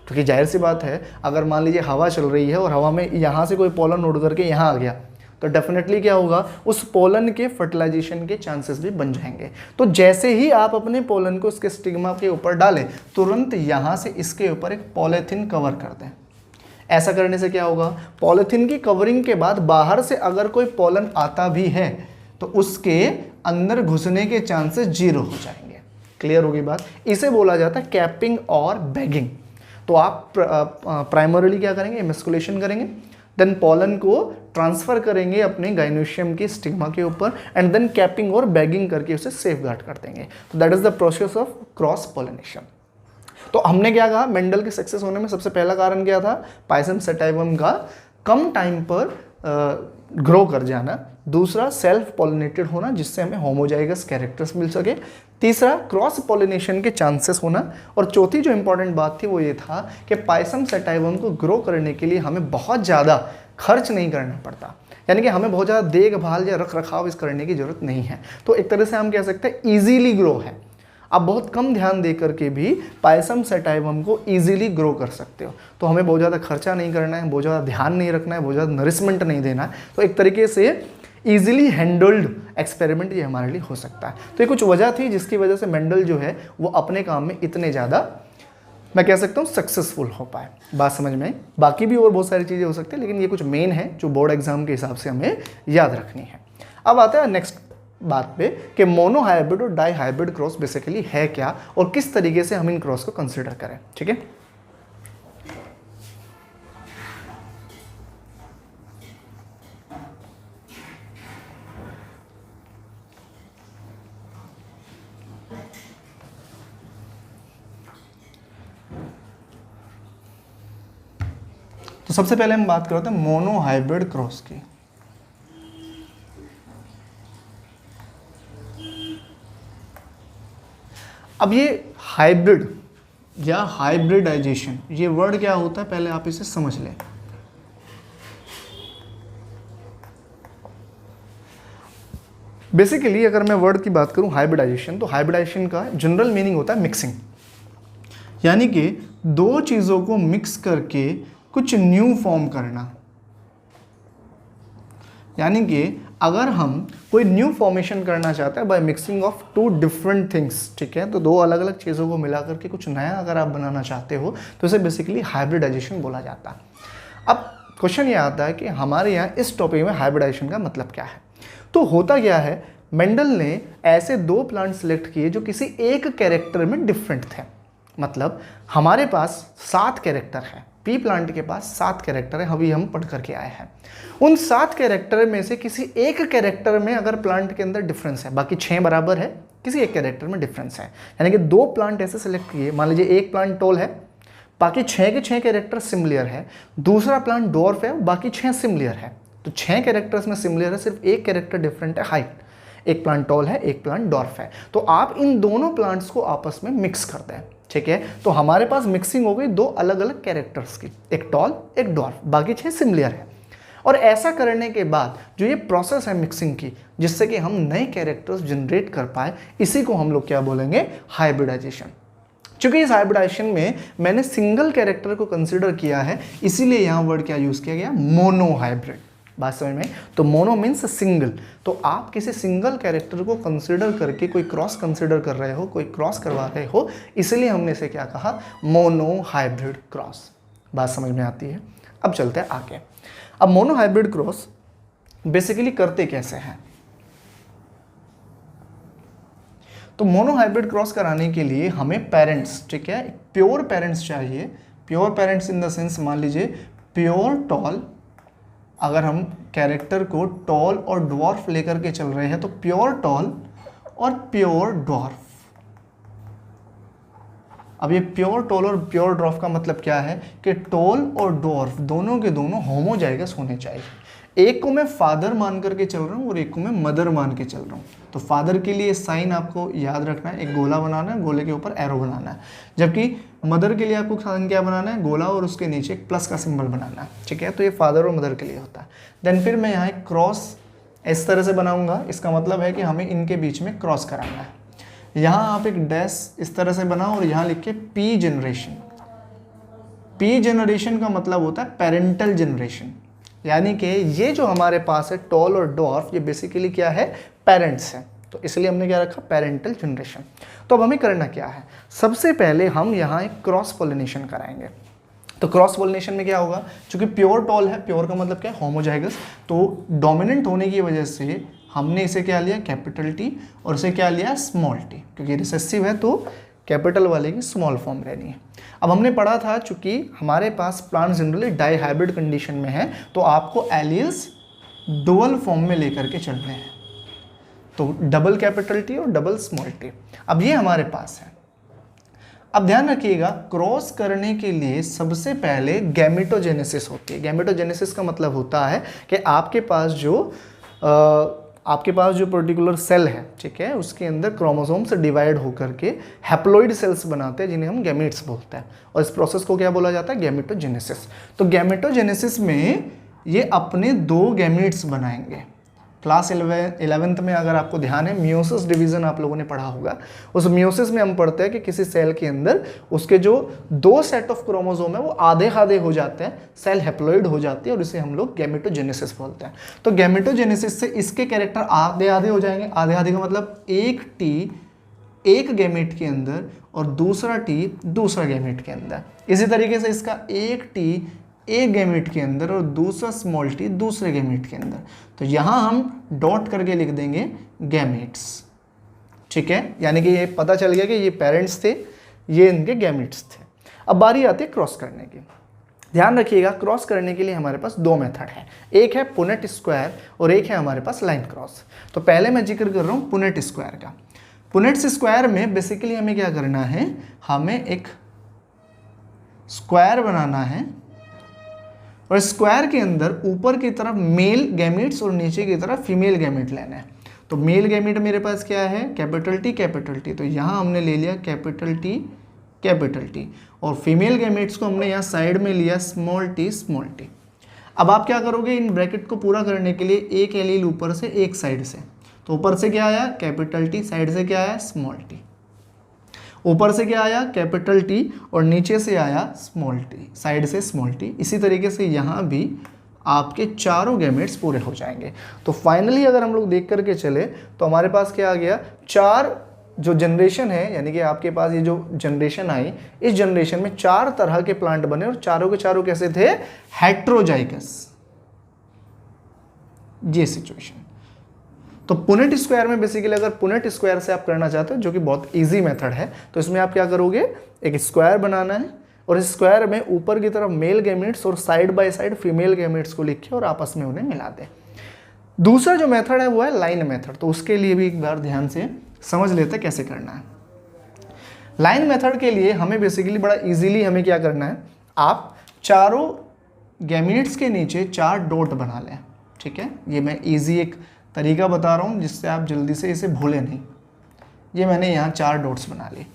क्योंकि जाहिर सी बात है, अगर मान लीजिए हवा चल रही है और हवा में यहाँ से कोई पोलन उड़ करके यहाँ आ गया तो डेफिनेटली क्या होगा, उस पोलन के फर्टिलाइजेशन के चांसेस भी बन जाएंगे। तो जैसे ही आप अपने पोलन को इसके स्टिग्मा के ऊपर डालें, तुरंत यहाँ से इसके ऊपर एक पॉलीथीन कवर कर दें। ऐसा करने से क्या होगा, पॉलीथीन की कवरिंग के बाद बाहर से अगर कोई पोलन आता भी है तो उसके अंदर घुसने के चांसेस 0 हो जाएंगे। क्लियर होगी बात? इसे बोला जाता है कैपिंग और बैगिंग। तो आप प्राइमरीली क्या करेंगे, इमेस्कुलेशन करेंगे, देन पॉलन को ट्रांसफर करेंगे अपने गाइनोशियम के स्टिग्मा के ऊपर, एंड देन कैपिंग और बैगिंग करके उसे सेफ गार्ड कर देंगे। तो that is the process of cross pollination. तो हमने क्या कहा, मेंडल के सक्सेस होने में सबसे पहला कारण क्या था, पायसम सेटाइवम का कम टाइम पर ग्रो कर जाना। दूसरा, सेल्फ पॉलिनेटेड होना जिससे हमें होमोजाइगस कैरेक्टर्स मिल सके। तीसरा, क्रॉस पॉलिनेशन के चांसेस होना। और चौथी जो इंपॉर्टेंट बात थी वो ये था कि पायसम सेटाइवम को ग्रो करने के लिए हमें बहुत ज़्यादा खर्च नहीं करना पड़ता, यानी कि हमें बहुत ज़्यादा देखभाल या रख रखाव इस करने की ज़रूरत नहीं है। तो एक तरह से हम कह सकते हैं ईजीली ग्रो है। आप बहुत कम ध्यान दे करके भी पायसम सेटाइवम को ईजिली ग्रो कर सकते हो। तो हमें बहुत ज़्यादा खर्चा नहीं करना है, बहुत ज़्यादा ध्यान नहीं रखना है, बहुत ज़्यादा नरिशमेंट नहीं देना है। तो एक तरीके से ईजिली हैंडल्ड एक्सपेरिमेंट ये हमारे लिए हो सकता है। तो ये कुछ वजह थी जिसकी वजह से मेंडल जो है वो अपने काम में इतने ज़्यादा, मैं कह सकता हूँ, सक्सेसफुल हो पाए। बात समझ में आई? बाकी भी और बहुत सारी चीज़ें हो सकती है, लेकिन ये कुछ मेन है जो बोर्ड एग्जाम के हिसाब से हमें याद रखनी है। अब आता है नेक्स्ट बात पे कि मोनो हाइब्रिड और डाई हाइब्रिड क्रॉस बेसिकली है क्या और किस तरीके से हम इन क्रॉस को कंसिडर करें, ठीक है। तो सबसे पहले हम बात करते हैं मोनो हाइब्रिड क्रॉस की। अब ये हाइब्रिड या हाइब्रिडाइजेशन, ये वर्ड क्या होता है पहले आप इसे समझ लें। बेसिकली अगर मैं वर्ड की बात करूं हाइब्रिडाइजेशन, तो हाइब्रिडाइजेशन का जनरल मीनिंग होता है मिक्सिंग, यानी कि दो चीज़ों को मिक्स करके कुछ न्यू फॉर्म करना। यानी कि अगर हम कोई न्यू फॉर्मेशन करना चाहते हैं by mixing of two different things, ठीक है, तो दो अलग अलग चीज़ों को मिला करके कुछ नया अगर आप बनाना चाहते हो तो इसे बेसिकली हाइब्रिडाइजेशन बोला जाता है। अब क्वेश्चन ये आता है कि हमारे यहाँ इस टॉपिक में हाइब्रिडाइजेशन का मतलब क्या है। तो होता क्या है, मेंडल ने ऐसे दो प्लांट सेलेक्ट किए जो किसी एक कैरेक्टर में डिफरेंट थे, मतलब हमारे पास 7 कैरेक्टर है, पी प्लांट के पास 7 कैरेक्टर है, अभी हम पढ़ करके आए हैं। उन 7 कैरेक्टर में से किसी एक कैरेक्टर में अगर प्लांट के अंदर डिफरेंस है, बाकी 6 बराबर है, किसी एक कैरेक्टर में डिफरेंस है, यानी कि 2 प्लांट ऐसे सेलेक्ट किए, मान लीजिए एक प्लांट टॉल है, बाकी 6 के 6 कैरेक्टर सिमिलर है, दूसरा प्लांट डॉर्फ है, बाकी 6 सिमिलर है, तो 6 कैरेक्टर्स में सिमिलर है, सिर्फ एक कैरेक्टर डिफरेंट है, हाइट, एक प्लांट टॉल है, एक प्लांट डॉर्फ है, तो आप इन दोनों प्लांट्स को आपस में मिक्स कर दें, ठीक है। तो हमारे पास मिक्सिंग हो गई 2 अलग अलग कैरेक्टर्स की, एक टॉल एक डॉर्फ, बाकी 6 सिमिलर है। और ऐसा करने के बाद जो ये प्रोसेस है मिक्सिंग की, जिससे कि हम नए कैरेक्टर्स जनरेट कर पाए, इसी को हम लोग क्या बोलेंगे, हाइब्रिडाइजेशन। चूंकि इस हाइब्रिडाइजेशन में मैंने सिंगल कैरेक्टर को कंसिडर किया है, इसीलिए यहाँ वर्ड क्या यूज किया गया, मोनो हाइब्रिड। बात समझ में? तो मोनो मीन्स सिंगल, तो आप किसी सिंगल कैरेक्टर को कंसिडर करके कोई क्रॉस कंसिडर कर रहे हो, कोई क्रॉस करवा रहे हो, इसलिए हमने इसे क्या कहा, मोनो हाइब्रिड क्रॉस। बात समझ में आती है? अब चलते हैं आगे। अब मोनो हाइब्रिड क्रॉस बेसिकली करते कैसे हैं? तो मोनो हाइब्रिड क्रॉस कराने के लिए हमें पेरेंट्स, ठीक है, प्योर पेरेंट्स चाहिए। Pure parents in the sense, मान लीजिए प्योर टॉल, अगर हम कैरेक्टर को टॉल और ड्वार्फ लेकर के चल रहे हैं तो प्योर टॉल और प्योर ड्वार्फ। अब ये प्योर टॉल और प्योर ड्वार्फ का मतलब क्या है कि टॉल और ड्वार्फ दोनों के दोनों होमोजाइगस होने चाहिए। एक को मैं फादर मान करके चल रहा हूँ और एक को मैं मदर मान के चल रहा हूँ। तो फादर के लिए साइन आपको याद रखना है, एक गोला बनाना है, गोले के ऊपर एरो बनाना है। जबकि मदर के लिए आपको साइन क्या बनाना है, गोला और उसके नीचे एक प्लस का सिंबल बनाना है, ठीक है। तो ये फादर और मदर के लिए होता है। देन फिर मैं यहाँ एक क्रॉस इस तरह से बनाऊंगा, इसका मतलब है कि हमें इनके बीच में क्रॉस कराना है। यहाँ आप एक डैश इस तरह से बनाओ और यहाँ लिख के पी जनरेशन। पी जनरेशन का मतलब होता है पेरेंटल जनरेशन, यानी कि ये जो हमारे पास है टॉल और डॉर्फ, ये बेसिकली क्या है, पेरेंट्स हैं, तो इसलिए हमने क्या रखा, पेरेंटल जनरेशन। तो अब हमें करना क्या है, सबसे पहले हम यहाँ एक क्रॉस पॉलिनेशन कराएंगे। तो क्रॉस पॉलिनेशन में क्या होगा, चूंकि प्योर टॉल है, प्योर का मतलब क्या है, होमोजाइगस, तो डोमिनेंट होने की वजह से हमने इसे क्या लिया, कैपिटल टी, और इसे क्या लिया, स्मॉल टी, क्योंकि रिसेसिव है तो कैपिटल वाले की स्मॉल फॉर्म रहनी है। अब हमने पढ़ा था, चूंकि हमारे पास plant generally dihybrid condition में है, तो आपको एलील्स डुअल फॉर्म में लेकर के चलने हैं, तो डबल कैपिटल टी और डबल स्मॉल टी। अब ये हमारे पास है। अब ध्यान रखिएगा, क्रॉस करने के लिए सबसे पहले गैमेटोजेनेसिस होती है। गैमेटोजेनेसिस का मतलब होता है कि आपके पास जो पर्टिकुलर सेल है, ठीक है, उसके अंदर क्रोमोसोम से डिवाइड होकर के हैप्लॉइड सेल्स बनाते हैं, जिन्हें हम गैमेट्स बोलते हैं, और इस प्रोसेस को क्या बोला जाता है, गैमेटोजेनेसिस। तो गैमेटोजेनेसिस में ये अपने 2 गैमेट्स बनाएंगे। क्लास 11th में अगर आपको ध्यान है, मियोसिस डिवीजन आप लोगों ने पढ़ा होगा। उस मियोसिस में हम पढ़ते हैं कि किसी सेल के अंदर उसके जो 2 सेट ऑफ क्रोमोसोम है वो आधे आधे हो जाते हैं, सेल हैप्लॉइड हो जाती है, और इसे हम लोग गैमेटोजेनेसिस बोलते हैं। तो गैमेटोजेनेसिस से इसके कैरेक्टर आधे आधे हो जाएंगे। आधे आधे का मतलब एक टी एक गैमेट के अंदर और दूसरा टी दूसरा गैमेट के अंदर। इसी तरीके से इसका एक टी एक गैमेट के अंदर और दूसरा स्मॉल टी दूसरे गैमेट के अंदर। तो यहाँ हम डॉट करके लिख देंगे गैमेट्स, ठीक है, यानी कि ये पता चल गया कि ये पेरेंट्स थे, ये इनके गैमेट्स थे। अब बारी आती है क्रॉस करने की। ध्यान रखिएगा, क्रॉस करने के लिए हमारे पास 2 मेथड है, एक है पुनेट स्क्वायर और एक है हमारे पास लाइन क्रॉस। तो पहले मैं जिक्र कर रहा हूँ पुनेट स्क्वायर का। पुनेट स्क्वायर में बेसिकली हमें क्या करना है, हमें एक स्क्वायर बनाना है और स्क्वायर के अंदर ऊपर की तरफ मेल गैमेट्स और नीचे की तरफ फीमेल गैमेट लेना है। तो मेल गैमेट मेरे पास क्या है, कैपिटल टी, तो यहाँ हमने ले लिया कैपिटल टी, और फीमेल गैमेट्स को हमने यहाँ साइड में लिया स्मॉल टी। अब आप क्या करोगे, इन ब्रैकेट को पूरा करने के लिए एक एलील ऊपर से एक साइड से, तो ऊपर से क्या आया, कैपिटल टी, साइड से क्या आया, स्मॉल टी। ऊपर से क्या आया, कैपिटल टी, और नीचे से आया स्मॉल टी, साइड से स्मॉल टी। इसी तरीके से यहाँ भी आपके चारों गैमेट्स पूरे हो जाएंगे। तो फाइनली अगर हम लोग देख करके चले तो हमारे पास क्या आ गया, 4 जो जनरेशन है, यानी कि आपके पास ये जो जनरेशन आई, इस जनरेशन में 4 तरह के प्लांट बने और चारों के चारों कैसे थे, हेट्रोजाइगस। ये सिचुएशन। तो पुनेट स्क्वायर में बेसिकली अगर पुनेट स्क्वायर से आप करना चाहते हो, जो कि बहुत इजी मेथड है, तो इसमें आप क्या करोगे, एक स्क्वायर बनाना है और इस स्क्वायर में ऊपर की तरफ मेल गैमेट्स और side by side female gametes को लिखे और आपस में उन्हें मिला दें। दूसरा जो मेथड है वो है लाइन मेथड। तो उसके लिए भी एक बार ध्यान से समझ लेते हैं कैसे करना है। लाइन मेथड के लिए हमें बेसिकली बड़ा इजीली हमें क्या करना है, आप चारों गैमेट्स के नीचे 4 डॉट बना लें। ठीक है, ये मैं इजी एक तरीका बता रहा हूँ जिससे आप जल्दी से इसे भूलें नहीं। ये मैंने यहाँ 4 डॉट्स बना लिए।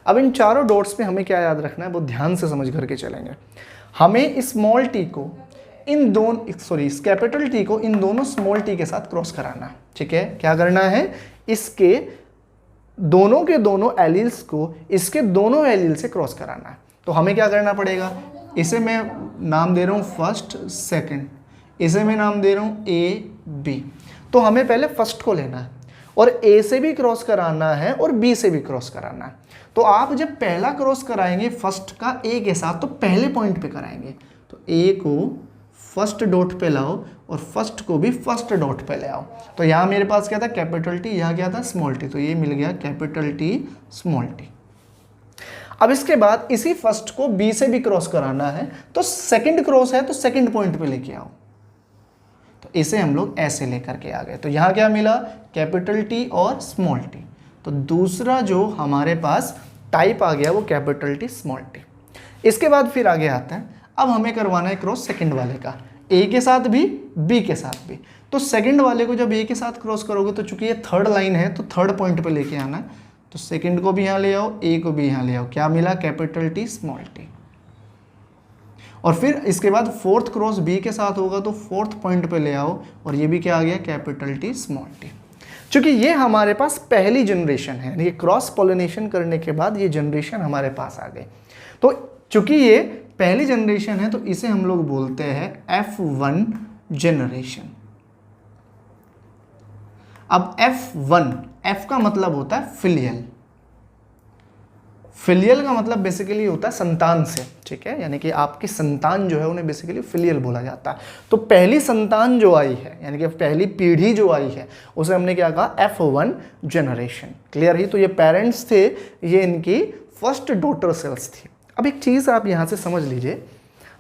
अब इन चारों डॉट्स पे हमें क्या याद रखना है, वो ध्यान से समझ करके चलेंगे। हमें स्मॉल टी को इन दोनों इस कैपिटल टी को इन दोनों स्मॉल टी के साथ क्रॉस कराना है। ठीक है, क्या करना है, इसके दोनों के दोनों एलील्स को इसके दोनों एलील से क्रॉस कराना है। तो हमें क्या करना पड़ेगा, इसे मैं नाम दे रहा हूँ फर्स्ट, सेकंड, इसे मैं नाम दे रहा हूँ ए बी। तो हमें पहले फर्स्ट को लेना है और ए से भी क्रॉस कराना है और बी से भी क्रॉस कराना है। तो आप जब पहला क्रॉस कराएंगे फर्स्ट का ए के साथ तो पहले पॉइंट पे कराएंगे। तो ए को फर्स्ट डॉट पे लाओ और फर्स्ट को भी फर्स्ट डॉट पे ले आओ। तो यहाँ मेरे पास क्या था, कैपिटल टी, यहाँ क्या था, स्मॉल टी। तो ये मिल गया कैपिटल टी स्मॉल टी। अब इसके बाद इसी फर्स्ट को बी से भी क्रॉस कराना है, तो सेकंड क्रॉस है तो सेकंड पॉइंट पे लेके आओ। तो इसे हम लोग ऐसे लेकर के आ गए। तो यहाँ क्या मिला, कैपिटल टी और स्मॉल टी। तो दूसरा जो हमारे पास टाइप आ गया वो कैपिटल टी स्मॉल टी। इसके बाद फिर आगे आता है, अब हमें करवाना है क्रॉस सेकंड वाले का, ए के साथ भी बी के साथ भी। तो सेकंड वाले को जब ए के साथ क्रॉस करोगे तो चूंकि ये थर्ड लाइन है तो थर्ड पॉइंट पे लेके आना है। तो सेकंड को भी यहाँ ले आओ, ए को भी यहाँ ले आओ। क्या मिला, कैपिटल टी स्मॉल टी। और फिर इसके बाद फोर्थ क्रॉस बी के साथ होगा तो फोर्थ पॉइंट पे ले आओ और ये भी क्या आ गया, कैपिटल टी स्मॉल टी। चूंकि ये हमारे पास पहली जनरेशन है, यानी क्रॉस पॉलिनेशन करने के बाद ये जनरेशन हमारे पास आ गई। तो चूंकि ये पहली जनरेशन है तो इसे हम लोग बोलते हैं F1 जनरेशन। अब F1, F का मतलब होता है फिलियल। फिलियल का मतलब बेसिकली होता है संतान से। ठीक है, यानी कि आपकी संतान जो है उन्हें बेसिकली फिलियल बोला जाता है। तो पहली संतान जो आई है, यानी कि पहली पीढ़ी जो आई है, उसे हमने क्या कहा, F1 जनरेशन। क्लियर ही। तो ये पेरेंट्स थे, ये इनकी फर्स्ट डॉटर सेल्स थी। अब एक चीज़ आप यहाँ से समझ लीजिए,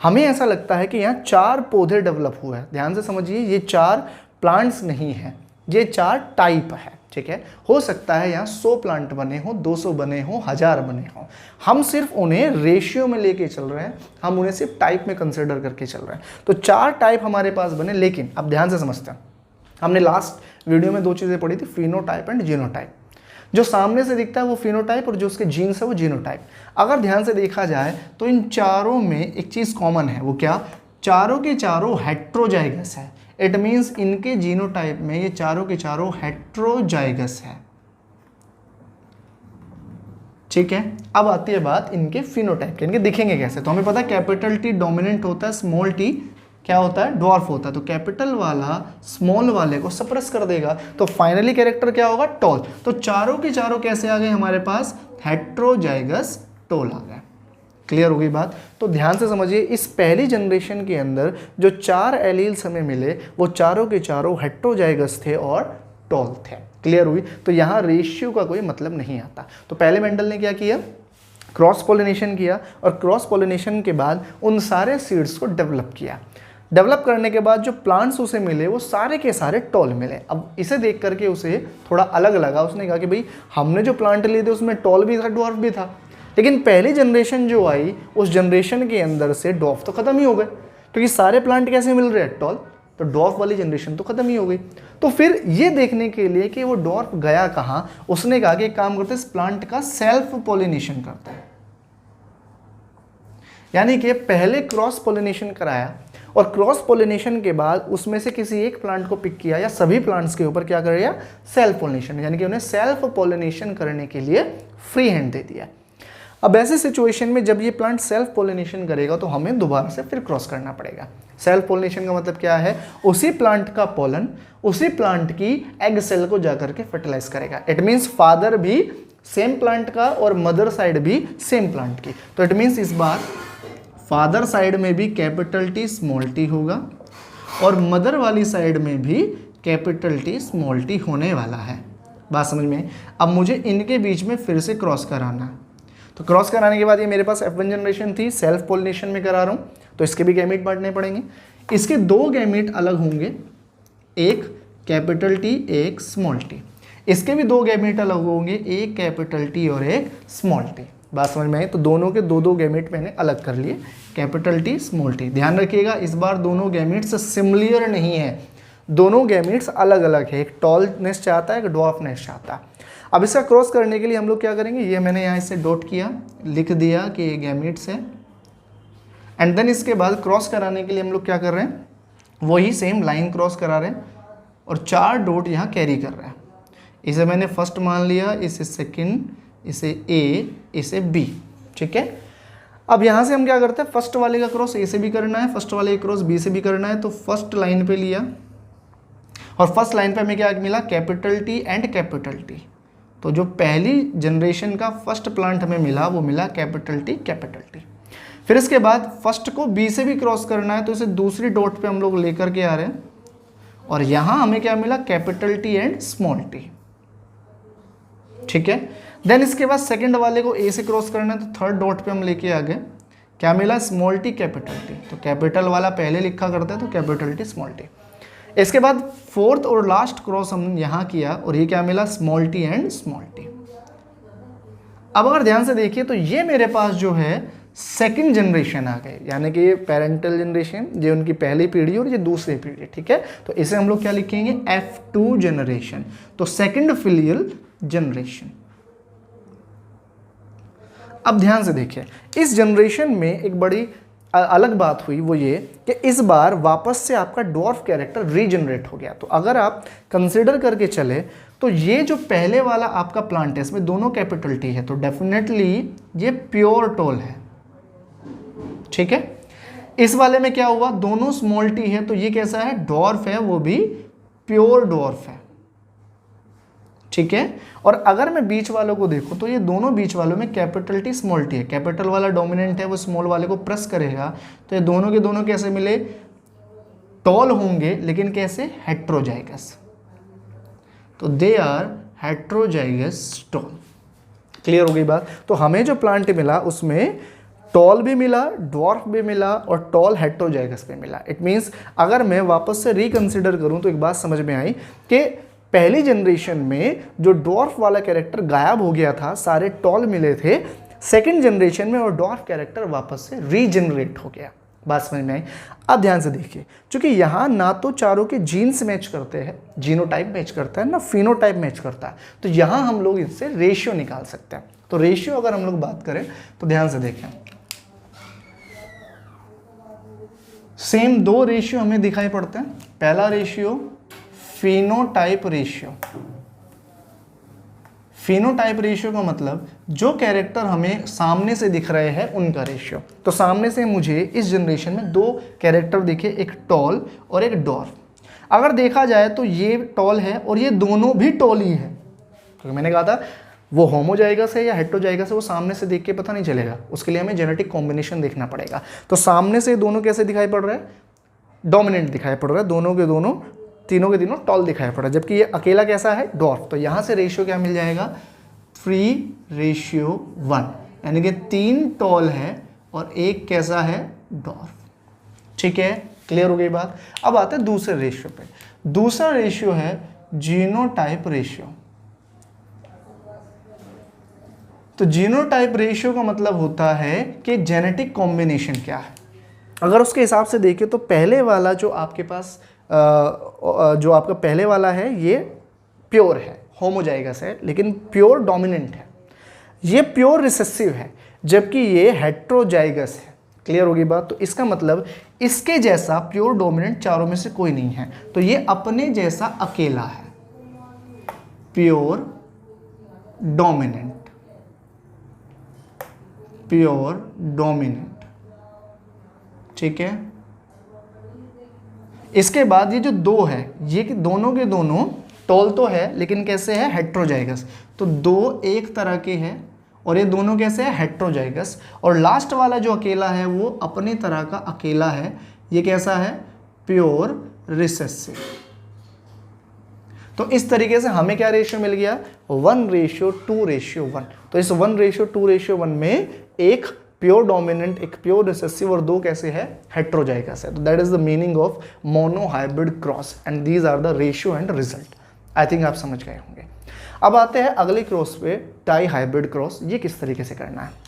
हमें ऐसा लगता है कि यहाँ 4 पौधे डेवलप हुए हैं। ध्यान से समझिए, ये 4 प्लांट्स नहीं है, ये 4 टाइप है। ठीक है, हो सकता है यहाँ 100 प्लांट बने हो, 200 बने हो, 1000 बने हो। हम सिर्फ उन्हें रेशियो में लेके चल रहे हैं, हम उन्हें सिर्फ टाइप में कंसिडर करके चल रहे हैं। तो 4 टाइप हमारे पास बने। लेकिन अब ध्यान से समझते हैं, हमने लास्ट वीडियो में 2 चीज़ें पढ़ी थी, फिनोटाइप एंड जीनोटाइप। जो सामने से दिखता है वो फिनोटाइप और जो उसके जीन्स है वो जीनोटाइप। अगर ध्यान से देखा जाए तो इन चारों में एक चीज़ कॉमन है, वो क्या, चारों के चारों हेट्रोजाइगस है। इट मीन्स इनके जीनोटाइप में ये चारों के चारों हेट्रोजाइगस है। ठीक है, अब आती है बात इनके फिनोटाइप के, इनके दिखेंगे कैसे। तो हमें पता है कैपिटल टी डोमिनेंट होता है, स्मॉल टी क्या होता है, डॉर्फ होता है। तो कैपिटल वाला स्मॉल वाले को सप्रेस कर देगा, तो फाइनली कैरेक्टर क्या होगा, टॉल। तो चारों के चारों कैसे आ गए हमारे पास, हेट्रोजाइगस टॉल आ गए। क्लियर हो गई बात। तो ध्यान से समझिए, इस पहली जनरेशन के अंदर जो 4 एलील्स हमें मिले वो चारों के चारों हेट्रोजाइगस थे और टॉल थे। क्लियर हुई। तो यहाँ रेशियो का कोई मतलब नहीं आता। तो पहले मेंडल ने क्या किया, क्रॉस पॉलिनेशन किया और क्रॉस पॉलिनेशन के बाद उन सारे सीड्स को डेवलप किया। डेवलप करने के बाद जो प्लांट्स उसे मिले वो सारे के सारे टॉल मिले। अब इसे देख करके उसे थोड़ा अलग लगा। उसने कहा कि भाई हमने जो प्लांट लिए थे उसमें टॉल भी था, डॉर्फ भी था, लेकिन पहली जनरेशन जो आई उस जनरेशन के अंदर से डॉर्फ तो खत्म ही हो गए, क्योंकि सारे प्लांट कैसे मिल रहे हैं, टॉल। तो डॉर्फ वाली जनरेशन तो खत्म ही हो गई। तो फिर ये देखने के लिए कि वो डॉर्फ गया कहाँ, उसने कहा कि एक काम करते हैं, इस प्लांट का सेल्फ पॉलिनेशन करते हैं। यानी कि पहले क्रॉस पॉलिनेशन कराया और क्रॉस पॉलिनेशन के बाद उसमें से किसी एक प्लांट को पिक किया या सभी प्लांट्स के ऊपर क्या कर दिया, सेल्फ पॉलिनेशन, यानी कि उन्हें सेल्फ पॉलिनेशन करने के लिए फ्री हैंड दे दिया। अब ऐसे सिचुएशन में जब ये प्लांट सेल्फ पॉलिनेशन करेगा तो हमें दोबारा से फिर क्रॉस करना पड़ेगा। सेल्फ पॉलिनेशन का मतलब क्या है, उसी प्लांट का पोलन उसी प्लांट की एग सेल को जाकर के फर्टिलाइज करेगा। इट मीन्स फादर भी सेम प्लांट का और मदर साइड भी सेम प्लांट की। तो इट मीन्स इस बार फादर साइड में भी कैपिटल टी स्मॉल टी होगा और मदर वाली साइड में भी कैपिटल टी स्मॉल टी होने वाला है। बात समझ में? अब मुझे इनके बीच में फिर से क्रॉस कराना है। तो क्रॉस कराने के बाद ये मेरे पास F1 जनरेशन थी, सेल्फ पोलिनेशन में करा रहा हूँ, तो इसके भी गैमीट बांटने पड़ेंगे। इसके दो गैमीट अलग होंगे, एक कैपिटल टी एक स्मॉल टी। इसके भी दो गैमीट अलग होंगे, एक कैपिटल टी और एक स्मॉल टी। बात समझ में आई? तो दोनों के दो दो गैमीट मैंने अलग कर लिए, कैपिटल टी स्मॉल टी। ध्यान रखिएगा इस बार दोनों गैमीट्स सिमिलर नहीं है, दोनों गैमीट्स अलग अलग है। एक टॉलनेस चाहता है, एक ड्वार्फनेस चाहता है। अब इसका क्रॉस करने के लिए हम लोग क्या करेंगे, ये मैंने यहाँ इसे डॉट किया, लिख दिया कि ये गैमीट्स है। एंड देन इसके बाद क्रॉस कराने के लिए हम लोग क्या कर रहे हैं, वही सेम लाइन क्रॉस करा रहे हैं और 4 डॉट यहाँ कैरी कर रहे हैं। इसे मैंने फर्स्ट मान लिया, इसे सेकंड, इसे ए, इसे बी। ठीक है, अब यहाँ से हम क्या करते हैं, फर्स्ट वाले का क्रॉस ए से भी करना है, फर्स्ट वाले का क्रॉस बी से भी करना है। तो फर्स्ट लाइन पे लिया और फर्स्ट लाइन पे हमें क्या मिला, capital T and capital T. तो जो पहली जनरेशन का फर्स्ट प्लांट हमें मिला वो मिला कैपिटल टी कैपिटल टी। फिर इसके बाद फर्स्ट को बी से भी क्रॉस करना है, तो इसे दूसरी डॉट पे हम लोग लेकर के आ रहे हैं और यहाँ हमें क्या मिला, capital T and small T. ठीक है, देन इसके बाद सेकंड वाले को ए से क्रॉस करना है, तो थर्ड डॉट पे हम लेके आ गए, क्या मिला, स्मॉल टी कैपिटल टी। तो कैपिटल वाला पहले लिखा करता है, तो कैपिटल टी स्मॉल टी। इसके बाद फोर्थ और लास्ट क्रॉस हमने यहाँ किया और ये क्या मिला, small T and small T. अब अगर ध्यान से देखिए तो ये मेरे पास जो है सेकंड जनरेशन आ गए, यानी कि ये पेरेंटल जनरेशन, ये उनकी पहली पीढ़ी और ये दूसरी पीढ़ी। ठीक है, तो इसे हम लोग क्या लिखेंगे, F2 जनरेशन, तो सेकंड फिलियल जनरेशन। अब ध्यान से देखिए, इस जनरेशन में एक बड़ी अलग बात हुई, वो ये कि इस बार वापस से आपका ड्वार्फ कैरेक्टर रीजनरेट हो गया। तो अगर आप कंसिडर करके चले तो ये जो पहले वाला आपका प्लांट है, इसमें दोनों कैपिटल टी है, तो डेफिनेटली ये प्योर टॉल है। ठीक है, इस वाले में क्या हुआ, दोनों स्मॉल टी है, तो ये कैसा है, ड्वार्फ है, वो भी प्योर ड्वार्फ है। ठीक है, और अगर मैं बीच वालों को देखूं तो ये दोनों बीच वालों में कैपिटल टी स्मॉल टी है, कैपिटल वाला डोमिनेंट है, वो स्मॉल वाले को प्रेस करेगा, तो ये दोनों के दोनों कैसे मिले, टॉल होंगे, लेकिन कैसे, हेट्रोजाइगस। तो they are heterozygous tall. Clear हो गई बात? तो हमें जो प्लांट मिला उसमें टॉल भी मिला, ड्वार्फ भी मिला और टॉल हेट्रोजाइगस भी मिला। इट मीन्स अगर मैं वापस से रिकंसिडर करूं तो एक बात समझ में आई कि पहली जनरेशन में जो ड्वार्फ वाला कैरेक्टर गायब हो गया था, सारे टॉल मिले थे, सेकंड जनरेशन में और ड्वार्फ कैरेक्टर वापस से रीजनरेट हो गया। बात समझ में आई? अब ध्यान से देखिए, क्योंकि यहाँ ना तो चारों के जीन्स मैच करते हैं, जीनोटाइप मैच करता है, ना फिनोटाइप मैच करता है, तो यहाँ हम लोग इससे रेशियो निकाल सकते हैं। तो रेशियो अगर हम लोग बात करें तो ध्यान से देखें, सेम दो रेशियो हमें दिखाई पड़ते हैं। पहला ratio phenotype ratio. Phenotype ratio का मतलब जो कैरेक्टर हमें सामने से दिख रहे हैं उनका रेशियो। तो सामने से मुझे इस जनरेशन में दो कैरेक्टर दिखे, एक टॉल और एक ड्वार्फ। अगर देखा जाए तो ये टॉल है और ये दोनों भी टॉल ही है, क्योंकि मैंने कहा था वो होमोजाइगस है या हेट्रोजाइगस है, वो सामने से देख के पता नहीं चलेगा, उसके लिए हमें जेनेटिक कॉम्बिनेशन देखना पड़ेगा। तो सामने से दोनों कैसे दिखाई पड़ रहे हैं, डोमिनेंट दिखाई पड़ रहा है, दोनों के दोनों, तीनों के तीनों टॉल दिखाई पड़ रहा है, जबकि ये अकेला कैसा है, ड्वार्फ। तो यहाँ से रेशियो क्या मिल जाएगा, 3:1, यानी कि 3 टॉल है और एक कैसा है, ड्वार्फ। ठीक है, क्लियर हो गई बात? अब आते हैं दूसरे रेशियो पे। दूसरा रेशियो है जीनोटाइप रेशियो। तो जीनोटाइप रेशियो का मतलब होता है कि जेनेटिक कॉम्बिनेशन क्या है। अगर उसके हिसाब से देखें तो पहले वाला जो आपके पास जो आपका पहले वाला है ये प्योर है, होमोजाइगस है, लेकिन प्योर डोमिनेंट है। ये प्योर रिसेसिव है, जबकि ये हेट्रोजाइगस है। क्लियर होगी बात? तो इसका मतलब इसके जैसा प्योर डोमिनेंट चारों में से कोई नहीं है, तो ये अपने जैसा अकेला है, प्योर डोमिनेंट, प्योर डोमिनेंट। ठीक है, इसके बाद ये जो दो है, ये दोनों के दोनों टॉल तो है, लेकिन कैसे है, हेट्रोजाइगस। तो दो एक तरह के हैं और ये दोनों कैसे है, हेट्रोजाइगस। और लास्ट वाला जो अकेला है वो अपनी तरह का अकेला है, ये कैसा है, प्योर रिसेसिव। तो इस तरीके से हमें क्या रेशियो मिल गया, 1:2:1। तो इस 1:2:1 में एक प्योर डोमिनेंट, एक प्योर रिसेसिव और दो कैसे है, हेट्रोजाइगस है। तो that is the meaning of monohybrid cross and these are the ratio and result. I think आप समझ गए होंगे। अब आते हैं अगले क्रॉस पे, टाई हाइब्रिड क्रॉस। ये किस तरीके से करना है।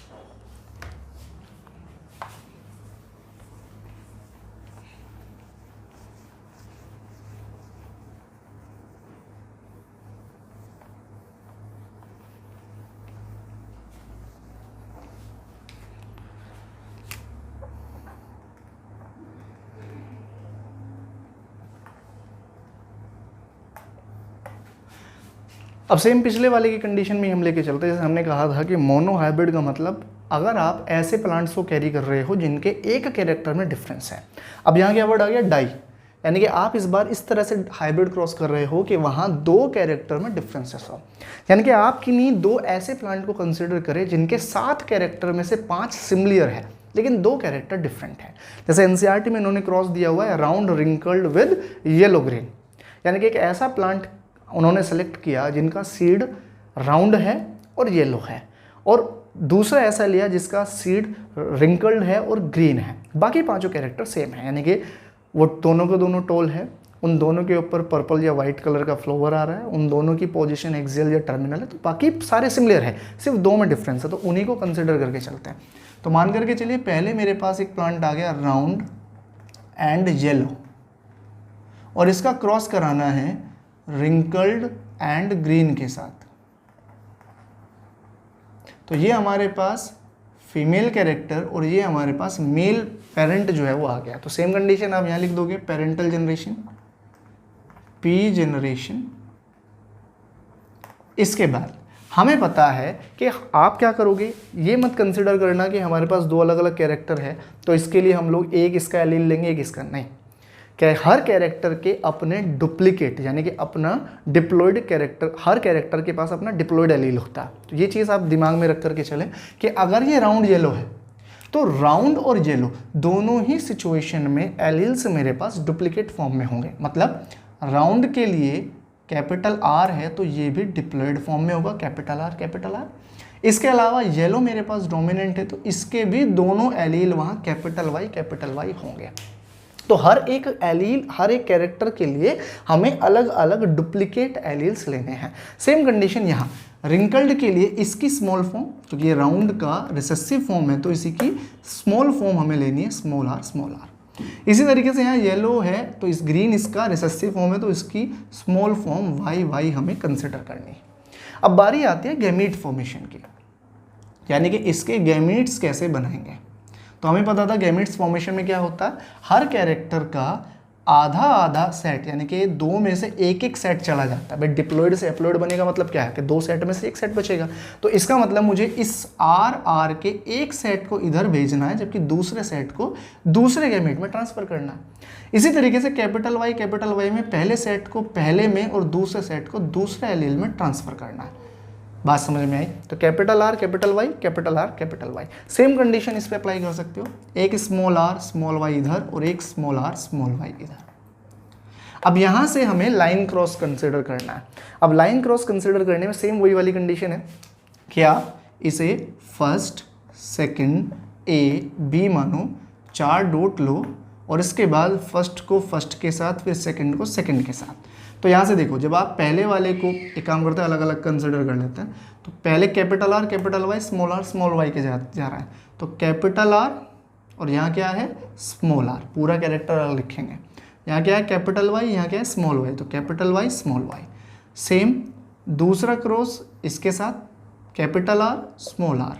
अब सेम पिछले वाले की कंडीशन में हम लेके चलते हैं। जैसे हमने कहा था कि मोनो हाइब्रिड का मतलब अगर आप ऐसे प्लांट्स को कैरी कर रहे हो जिनके एक कैरेक्टर में डिफरेंस है। अब यहाँ क्या वर्ड आ गया, डाई, यानी कि आप इस बार इस तरह से हाइब्रिड क्रॉस कर रहे हो कि वहाँ दो कैरेक्टर में डिफरेंसेस हो। यानी कि आप किन्हीं दो ऐसे प्लांट को कंसिडर करें जिनके 7 कैरेक्टर में से 5 सिमिलर है लेकिन दो कैरेक्टर डिफरेंट है। जैसे एनसीईआरटी में इन्होंने क्रॉस दिया हुआ है round wrinkled with yellow green, यानी कि एक ऐसा प्लांट उन्होंने सेलेक्ट किया जिनका सीड राउंड है और येलो है, और दूसरा ऐसा लिया जिसका सीड रिंकल्ड है और ग्रीन है। बाकी पांचों कैरेक्टर सेम है, यानी कि वो दोनों के दोनों टोल है, उन दोनों के ऊपर पर्पल या वाइट कलर का फ्लावर आ रहा है, उन दोनों की पोजीशन एक्सियल या टर्मिनल है, तो बाकी सारे सिमिलर है, सिर्फ दो में डिफरेंस है। तो उन्हीं को कंसिडर करके चलते हैं। तो मान करके चलिए पहले मेरे पास एक प्लांट आ गया राउंड एंड येलो, और इसका क्रॉस कराना है रिंकल्ड एंड ग्रीन के साथ। तो ये हमारे पास फीमेल कैरेक्टर और ये हमारे पास मेल पेरेंट जो है वो आ गया। तो सेम कंडीशन आप यहाँ लिख दोगे, पेरेंटल जनरेशन, पी जनरेशन। इसके बाद हमें पता है कि आप क्या करोगे, ये मत कंसिडर करना कि हमारे पास दो अलग अलग कैरेक्टर है तो इसके लिए हम लोग एक इसका एलील लेंगे एक इसका, नहीं। क्या हर कैरेक्टर के अपने डुप्लीकेट यानी कि अपना डिप्लॉयड कैरेक्टर, हर कैरेक्टर के पास अपना डिप्लॉयड एलील होता है। तो ये चीज़ आप दिमाग में रख करके चलें कि अगर ये राउंड येलो है तो राउंड और येलो दोनों ही सिचुएशन में एलील्स मेरे पास डुप्लीकेट फॉर्म में होंगे। मतलब राउंड के लिए कैपिटल आर है तो ये भी डिप्लॉयड फॉर्म में होगा, कैपिटल आर कैपिटल आर। इसके अलावा येलो मेरे पास डोमिनेंट है तो इसके भी दोनों एलील वहाँ कैपिटल वाई होंगे। तो हर एक एलील, हर एक कैरेक्टर के लिए हमें अलग अलग डुप्लीकेट एलील्स लेने हैं। सेम कंडीशन यहाँ रिंकल्ड के लिए इसकी स्मॉल फॉर्म, क्योंकि ये राउंड का रिसेसिव फॉर्म है तो इसी की स्मॉल फॉर्म हमें लेनी है, स्मॉल आर। इसी तरीके से यहाँ येलो है तो इस ग्रीन इसका रिसेसिव फॉर्म है तो इसकी स्मॉल फॉर्म वाई हमें कंसिडर करनी है। अब बारी आती है गैमीट फॉर्मेशन की, यानी कि इसके गैमीट्स कैसे बनाएंगे। तो हमें पता था गैमीट्स फॉर्मेशन में क्या होता है, हर कैरेक्टर का आधा आधा सेट, यानी कि दो में से एक एक सेट चला जाता है। भाई डिप्लॉयड से एप्लॉयड बनेगा मतलब क्या है कि दो सेट में से एक सेट बचेगा। तो इसका मतलब मुझे इस आर के एक सेट को इधर भेजना है जबकि दूसरे सेट को दूसरे गैमीट में ट्रांसफर करना है। इसी तरीके से कैपिटल वाई में पहले सेट को पहले में और दूसरे सेट को दूसरे एलील में ट्रांसफर करना है। बात समझ में आई। तो capital R capital Y same condition इस पे अप्लाई कर सकते हो, एक स्मॉल आर स्मॉल वाई इधर और एक स्मॉल आर स्मॉल वाई इधर। अब यहां से हमें लाइन क्रॉस कंसिडर करना है। अब लाइन क्रॉस कंसिडर करने में सेम वही वाली कंडीशन है कि आप इसे फर्स्ट सेकंड ए बी मानो, 4 डॉट लो और इसके बाद फर्स्ट को फर्स्ट के साथ फिर सेकंड को सेकंड के साथ। तो यहाँ से देखो, जब आप पहले वाले को एक काम करते हैं अलग अलग कंसिडर कर लेते हैं। तो पहले capital R capital Y small y के जा रहा है, तो कैपिटल आर और यहाँ क्या है स्मॉल आर, पूरा कैरेक्टर अलग लिखेंगे। यहाँ क्या है कैपिटल वाई, यहाँ क्या है स्मॉल वाई, तो capital Y small y. Same दूसरा क्रॉस इसके साथ capital R small r,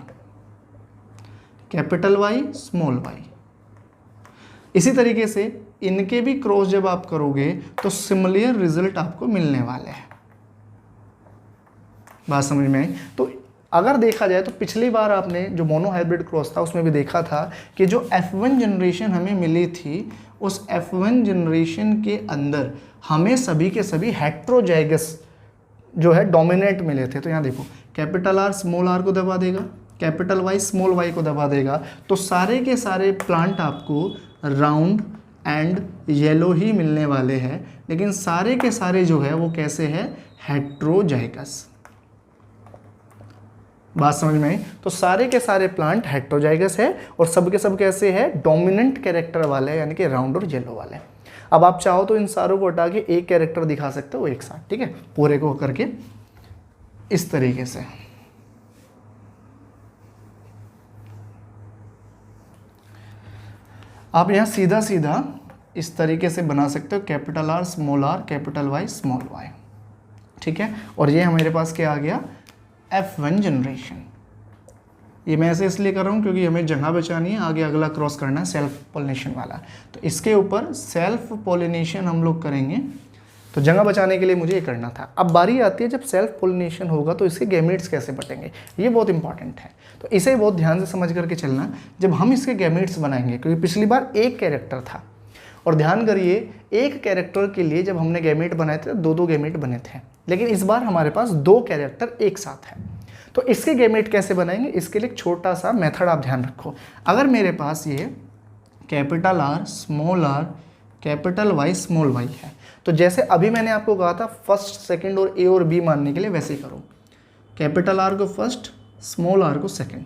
capital Y small y. इसी तरीके से इनके भी क्रॉस जब आप करोगे तो सिमिलर रिजल्ट आपको मिलने वाले हैं। बात समझ में आई। तो अगर देखा जाए तो पिछली बार आपने जो मोनो हाइब्रिड क्रॉस था उसमें भी देखा था कि जो F1 जनरेशन हमें मिली थी उस F1 जनरेशन के अंदर हमें सभी के सभी हेट्रोजाइगस जो है डोमिनेंट मिले थे। तो यहाँ देखो कैपिटल आर स्मॉल आर को दबा देगा, कैपिटल वाई स्मॉल वाई को दबा देगा, तो सारे के सारे प्लांट आपको राउंड एंड येलो ही मिलने वाले हैं, लेकिन सारे के सारे जो है वो कैसे है, हेट्रोजाइगस। बात समझ में आई? तो सारे के सारे प्लांट हेट्रोजाइगस है और सब के सब कैसे है, डोमिनेंट कैरेक्टर वाले, यानी कि राउंड और येलो वाले। अब आप चाहो तो इन सारों को हटा के एक कैरेक्टर दिखा सकते हो एक साथ, ठीक है, पूरे को करके इस तरीके से। आप यहाँ सीधा सीधा इस तरीके से बना सकते हो, capital R small r capital Y small y, ठीक है। और ये हमारे पास क्या आ गया, F1 जनरेशन। ये मैं ऐसे इसलिए कर रहा हूँ क्योंकि हमें जगह बचानी है, आगे अगला क्रॉस करना है सेल्फ पोलिनेशन वाला। तो इसके ऊपर सेल्फ पोलिनेशन हम लोग करेंगे, तो जगह बचाने के लिए मुझे ये करना था। अब बारी आती है जब सेल्फ पोलिनेशन होगा तो इसके गैमेट्स कैसे बटेंगे, ये बहुत इंपॉर्टेंट है। तो इसे बहुत ध्यान से समझ करके चलना जब हम इसके गैमेट्स बनाएंगे, क्योंकि पिछली बार एक कैरेक्टर था। और ध्यान करिए, एक कैरेक्टर के लिए जब हमने गैमेट बनाए थे दो दो गैमेट बने थे, लेकिन इस बार हमारे पास दो कैरेक्टर एक साथ है। तो इसके गैमेट कैसे बनाएंगे, इसके लिए एक छोटा सा मेथड आप ध्यान रखो। अगर मेरे पास ये capital R small r capital Y small y है, तो जैसे अभी मैंने आपको कहा था फर्स्ट सेकंड और ए और बी मानने के लिए, वैसे ही करो। कैपिटल आर को फर्स्ट, स्मॉल आर को सेकंड,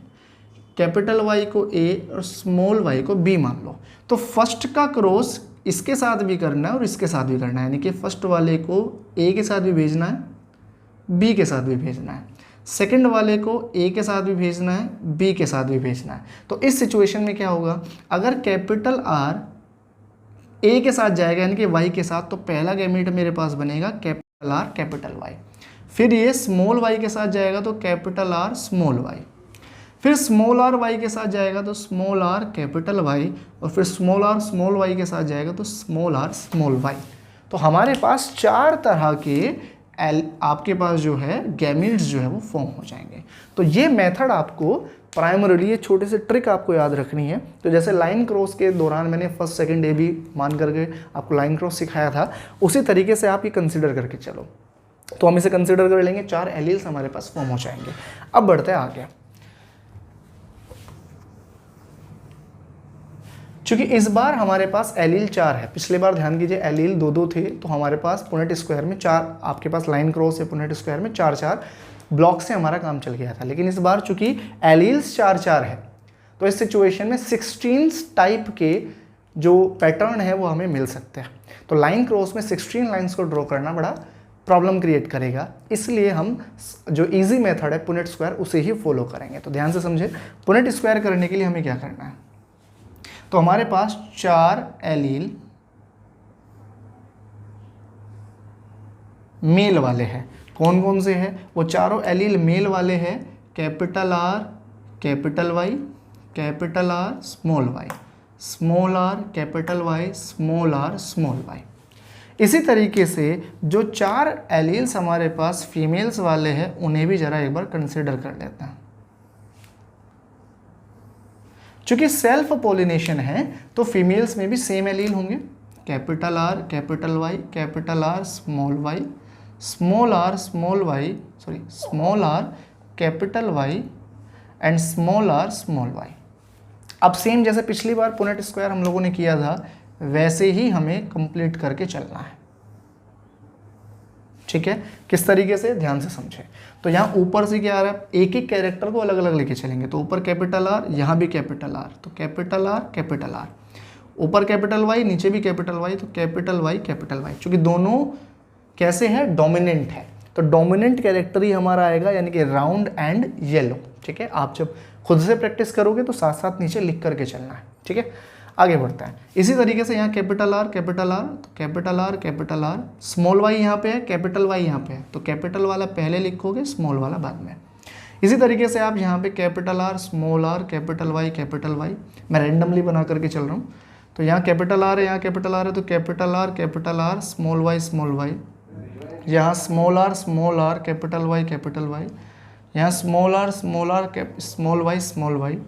कैपिटल वाई को ए और स्मॉल वाई को बी मान लो। तो फर्स्ट का क्रॉस इसके साथ भी करना है और इसके साथ भी करना है, यानी कि फर्स्ट वाले को ए के साथ भी भेजना है, बी के साथ भी भेजना है, सेकंड वाले को ए के साथ भी भेजना है, बी के साथ भी भेजना है। तो इस सिचुएशन में क्या होगा, अगर कैपिटल आर ए के साथ जाएगा यानी कि वाई के साथ, तो पहला गैमेट मेरे पास बनेगा कैपिटल आर कैपिटल वाई। फिर ये स्मॉल वाई के साथ जाएगा तो कैपिटल आर स्मॉल वाई, फिर स्मॉल आर वाई के साथ जाएगा तो स्मॉल आर कैपिटल वाई, और फिर स्मॉल आर स्मॉल वाई के साथ जाएगा तो स्मॉल आर स्मॉल वाई। तो हमारे पास चार तरह के आपके पास जो है गैमेट्स जो है वो फॉर्म हो जाएंगे। तो ये मेथड आपको प्राइमरीली, ये छोटे से ट्रिक आपको याद रखनी है। तो जैसे लाइन क्रॉस के दौरान मैंने फर्स्ट सेकंड ए बी मान करके आपको लाइन क्रॉस सिखाया था, उसी तरीके से आप ये कंसिडर करके चलो। तो हम इसे कंसिडर कर लेंगे, चार एलील्स हमारे पास फॉर्म हो जाएंगे। अब बढ़ते हैं आगे। चूंकि इस बार हमारे पास एलील 4 है, पिछले बार ध्यान कीजिए एलील 2-2 थे, तो हमारे पास पुनेट स्क्वायर में 4, आपके पास लाइन क्रॉस है पुनेट स्क्वायर में 4-4 ब्लॉक से हमारा काम चल गया था। लेकिन इस बार चूंकि एलील्स 4-4 है, तो इस सिचुएशन में 16 टाइप के जो पैटर्न है वो हमें मिल सकते हैं। तो लाइन क्रॉस में 16 लाइन्स को ड्रॉ करना बड़ा प्रॉब्लम क्रिएट करेगा, इसलिए हम जो इजी मेथड है पुनेट स्क्वायर उसे ही फॉलो करेंगे। तो ध्यान से समझे, पुनेट स्क्वायर करने के लिए हमें क्या करना है, तो हमारे पास 4 एलील मेल वाले हैं। कौन कौन से हैं, वो चारों एलील मेल वाले हैं, capital R capital Y capital R small y, small r capital Y small r small y. इसी तरीके से जो 4 एलील्स हमारे पास फीमेल्स वाले हैं उन्हें भी जरा एक बार कंसिडर कर लेते हैं। चूंकि सेल्फ पोलिनेशन है तो फीमेल्स में भी सेम एलील होंगे, capital R capital Y capital R small y small r small y small r capital Y and small r small y. अब सेम जैसे पिछली बार पुनेट स्क्वायर हम लोगों ने किया था वैसे ही हमें कंप्लीट करके चलना है, ठीक है। किस तरीके से, ध्यान से समझे। तो यहाँ ऊपर से क्या आ रहा है, एक एक कैरेक्टर को अलग अलग लेके चलेंगे। तो ऊपर कैपिटल आर, यहाँ भी कैपिटल आर, तो कैपिटल आर, ऊपर कैपिटल वाई, नीचे भी कैपिटल वाई, तो कैपिटल वाई कैपिटल वाई। चूंकि दोनों कैसे हैं, डोमिनेंट है, तो डोमिनेंट कैरेक्टर ही हमारा आएगा, यानी कि राउंड एंड येलो, ठीक है। आप जब खुद से प्रैक्टिस करोगे तो साथ साथ नीचे लिख करके चलना है, ठीक है। आगे बढ़ता है इसी तरीके से, यहाँ कैपिटल आर तो कैपिटल आर स्मॉल वाई यहाँ पे है, कैपिटल वाई यहाँ पे है, तो कैपिटल वाला पहले लिखोगे, स्मॉल वाला बाद में। इसी तरीके से आप यहाँ पे capital R small r capital Y, मैं रैंडमली बना करके चल रहा हूँ। तो यहाँ कैपिटल आर है, यहाँ कैपिटल आर है, तो कैपिटल आर स्मॉल वाई, यहाँ स्मॉल आर कैपिटल वाई, यहाँ स्मॉल आर स्मॉल वाई,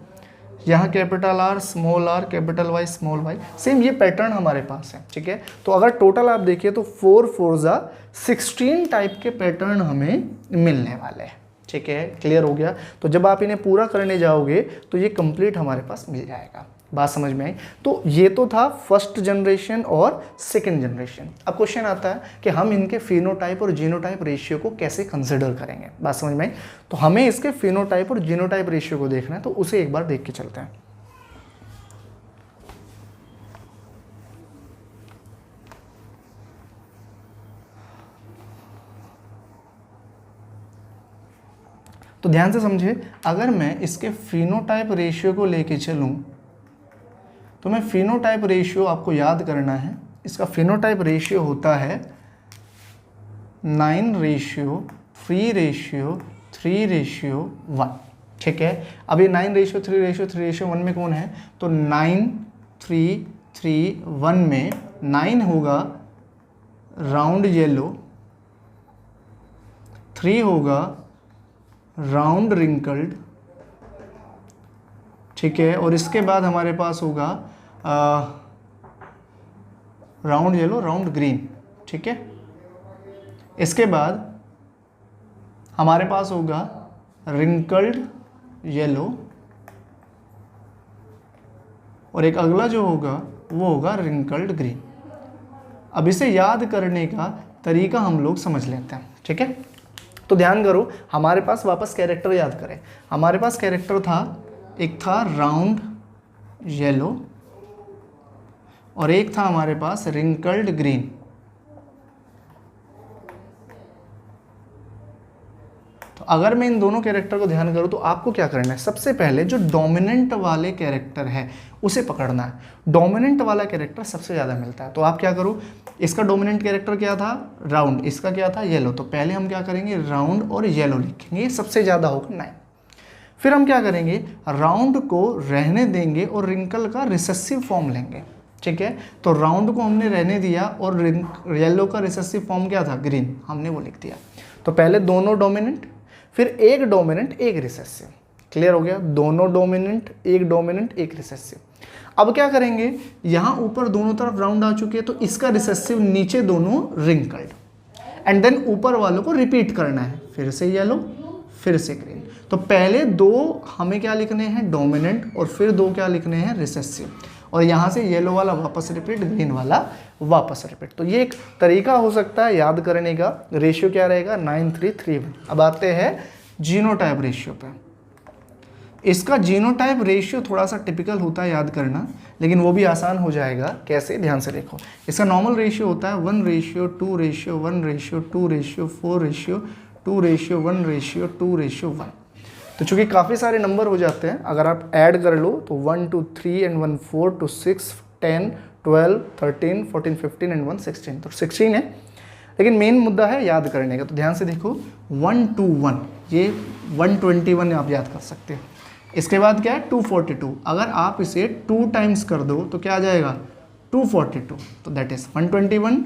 यहाँ capital R small r capital Y small y. Same ये पैटर्न हमारे पास है, ठीक है। तो अगर टोटल आप देखिए तो 4 4 16 टाइप के पैटर्न हमें मिलने वाले हैं, ठीक है। क्लियर हो गया। तो जब आप इन्हें पूरा करने जाओगे तो ये कंप्लीट हमारे पास मिल जाएगा। बात समझ में आई? तो ये तो था फर्स्ट जनरेशन और सेकंड जनरेशन। अब क्वेश्चन आता है कि हम इनके फिनोटाइप और जीनोटाइप रेशियो को कैसे कंसिडर करेंगे। बात समझ में आई? तो हमें इसके फिनोटाइप और जीनोटाइप रेशियो को देखना है, तो उसे एक बार देख के चलते हैं। तो ध्यान से समझिए, अगर मैं इसके फिनोटाइप रेशियो को लेके चलूं, तो मैं फिनोटाइप रेशियो आपको याद करना है, इसका फिनोटाइप रेशियो होता है 9:3:3:1। ठीक है, अब ये 9:3:3:1 में कौन है? तो 9:3:3:1 में 9 होगा राउंड येलो, 3 होगा राउंड रिंकल्ड, ठीक है, और इसके बाद हमारे पास होगा राउंड येलो, राउंड ग्रीन। ठीक है, इसके बाद हमारे पास होगा रिंकल्ड येलो, और एक अगला जो होगा वो होगा रिंकल्ड ग्रीन। अब इसे याद करने का तरीका हम लोग समझ लेते हैं। ठीक है, तो ध्यान करो, हमारे पास वापस कैरेक्टर याद करें। हमारे पास कैरेक्टर था, एक था राउंड येलो और एक था हमारे पास रिंकल्ड ग्रीन। तो अगर मैं इन दोनों कैरेक्टर को ध्यान करूं तो आपको क्या करना है? सबसे पहले जो डोमिनेंट वाले कैरेक्टर है उसे पकड़ना है। डोमिनेंट वाला कैरेक्टर सबसे ज़्यादा मिलता है, तो आप क्या करो, इसका डोमिनेंट कैरेक्टर क्या था? राउंड। इसका क्या था? येलो। तो पहले हम क्या करेंगे? राउंड और येलो लिखेंगे, सबसे ज़्यादा होगा 9। फिर हम क्या करेंगे? राउंड को रहने देंगे और रिंकल का रिसेसिव फॉर्म लेंगे। ठीक है, तो राउंड को हमने रहने दिया और येलो का रिसेसिव फॉर्म क्या था? ग्रीन, हमने वो लिख दिया। तो पहले दोनों डोमिनेंट, फिर एक डोमिनेंट एक रिसेसिव। क्लियर हो गया? दोनों डोमिनेंट एक रिसेसिव। अब क्या करेंगे? यहाँ ऊपर दोनों तरफ राउंड आ चुके हैं, तो इसका रिसेसिव नीचे दोनों रिंकल्ड, एंड देन ऊपर वालों को रिपीट करना है, फिर से येलो, फिर से ग्रीन। तो पहले दो हमें क्या लिखने हैं? डोमिनेंट, और फिर दो क्या लिखने हैं? रिसेसिव। और यहाँ से येलो वाला वापस रिपीट, ग्रीन वाला वापस रिपीट। तो ये एक तरीका हो सकता है याद करने का। रेशियो क्या रहेगा? 9:3:3:1। अब आते हैं जीनोटाइप रेशियो पे। इसका जीनोटाइप रेशियो थोड़ा सा टिपिकल होता है याद करना, लेकिन वो भी आसान हो जाएगा। कैसे? ध्यान से देखो, इसका नॉर्मल रेशियो होता है 1:1:1:4:4:4:1:1। तो चूंकि काफ़ी सारे नंबर हो जाते हैं, अगर आप ऐड कर लो तो 1 2 3 and 1 4 to 6 10 12 13 14 15 and 1 16, तो 16 है। लेकिन मेन मुद्दा है याद करने का। तो ध्यान से देखो, 121, ये 121 आप याद कर सकते हो। इसके बाद क्या है? 242। अगर आप इसे 2 टाइम्स कर दो तो क्या आ जाएगा? 242। तो दैट इज 121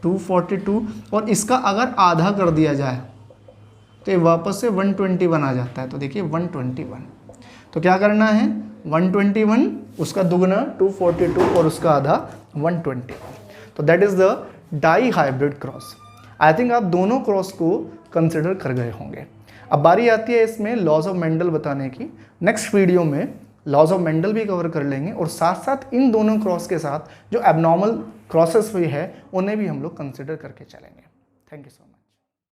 242। और इसका अगर आधा कर दिया जाए तो ये वापस से 121 आ जाता है। तो देखिए 121। तो क्या करना है? 121, उसका दुगना 242 और उसका आधा 121। तो that is the dihybrid cross. I think आप दोनों क्रॉस को कंसिडर कर गए होंगे। अब बारी आती है इसमें लॉज ऑफ मेंडल बताने की। नेक्स्ट वीडियो में लॉज ऑफ मेंडल भी कवर कर लेंगे, और साथ साथ इन दोनों क्रॉस के साथ जो एबनॉर्मल क्रॉसेस हुई है उन्हें भी हम लोग कंसिडर करके चलेंगे। Thank you so much.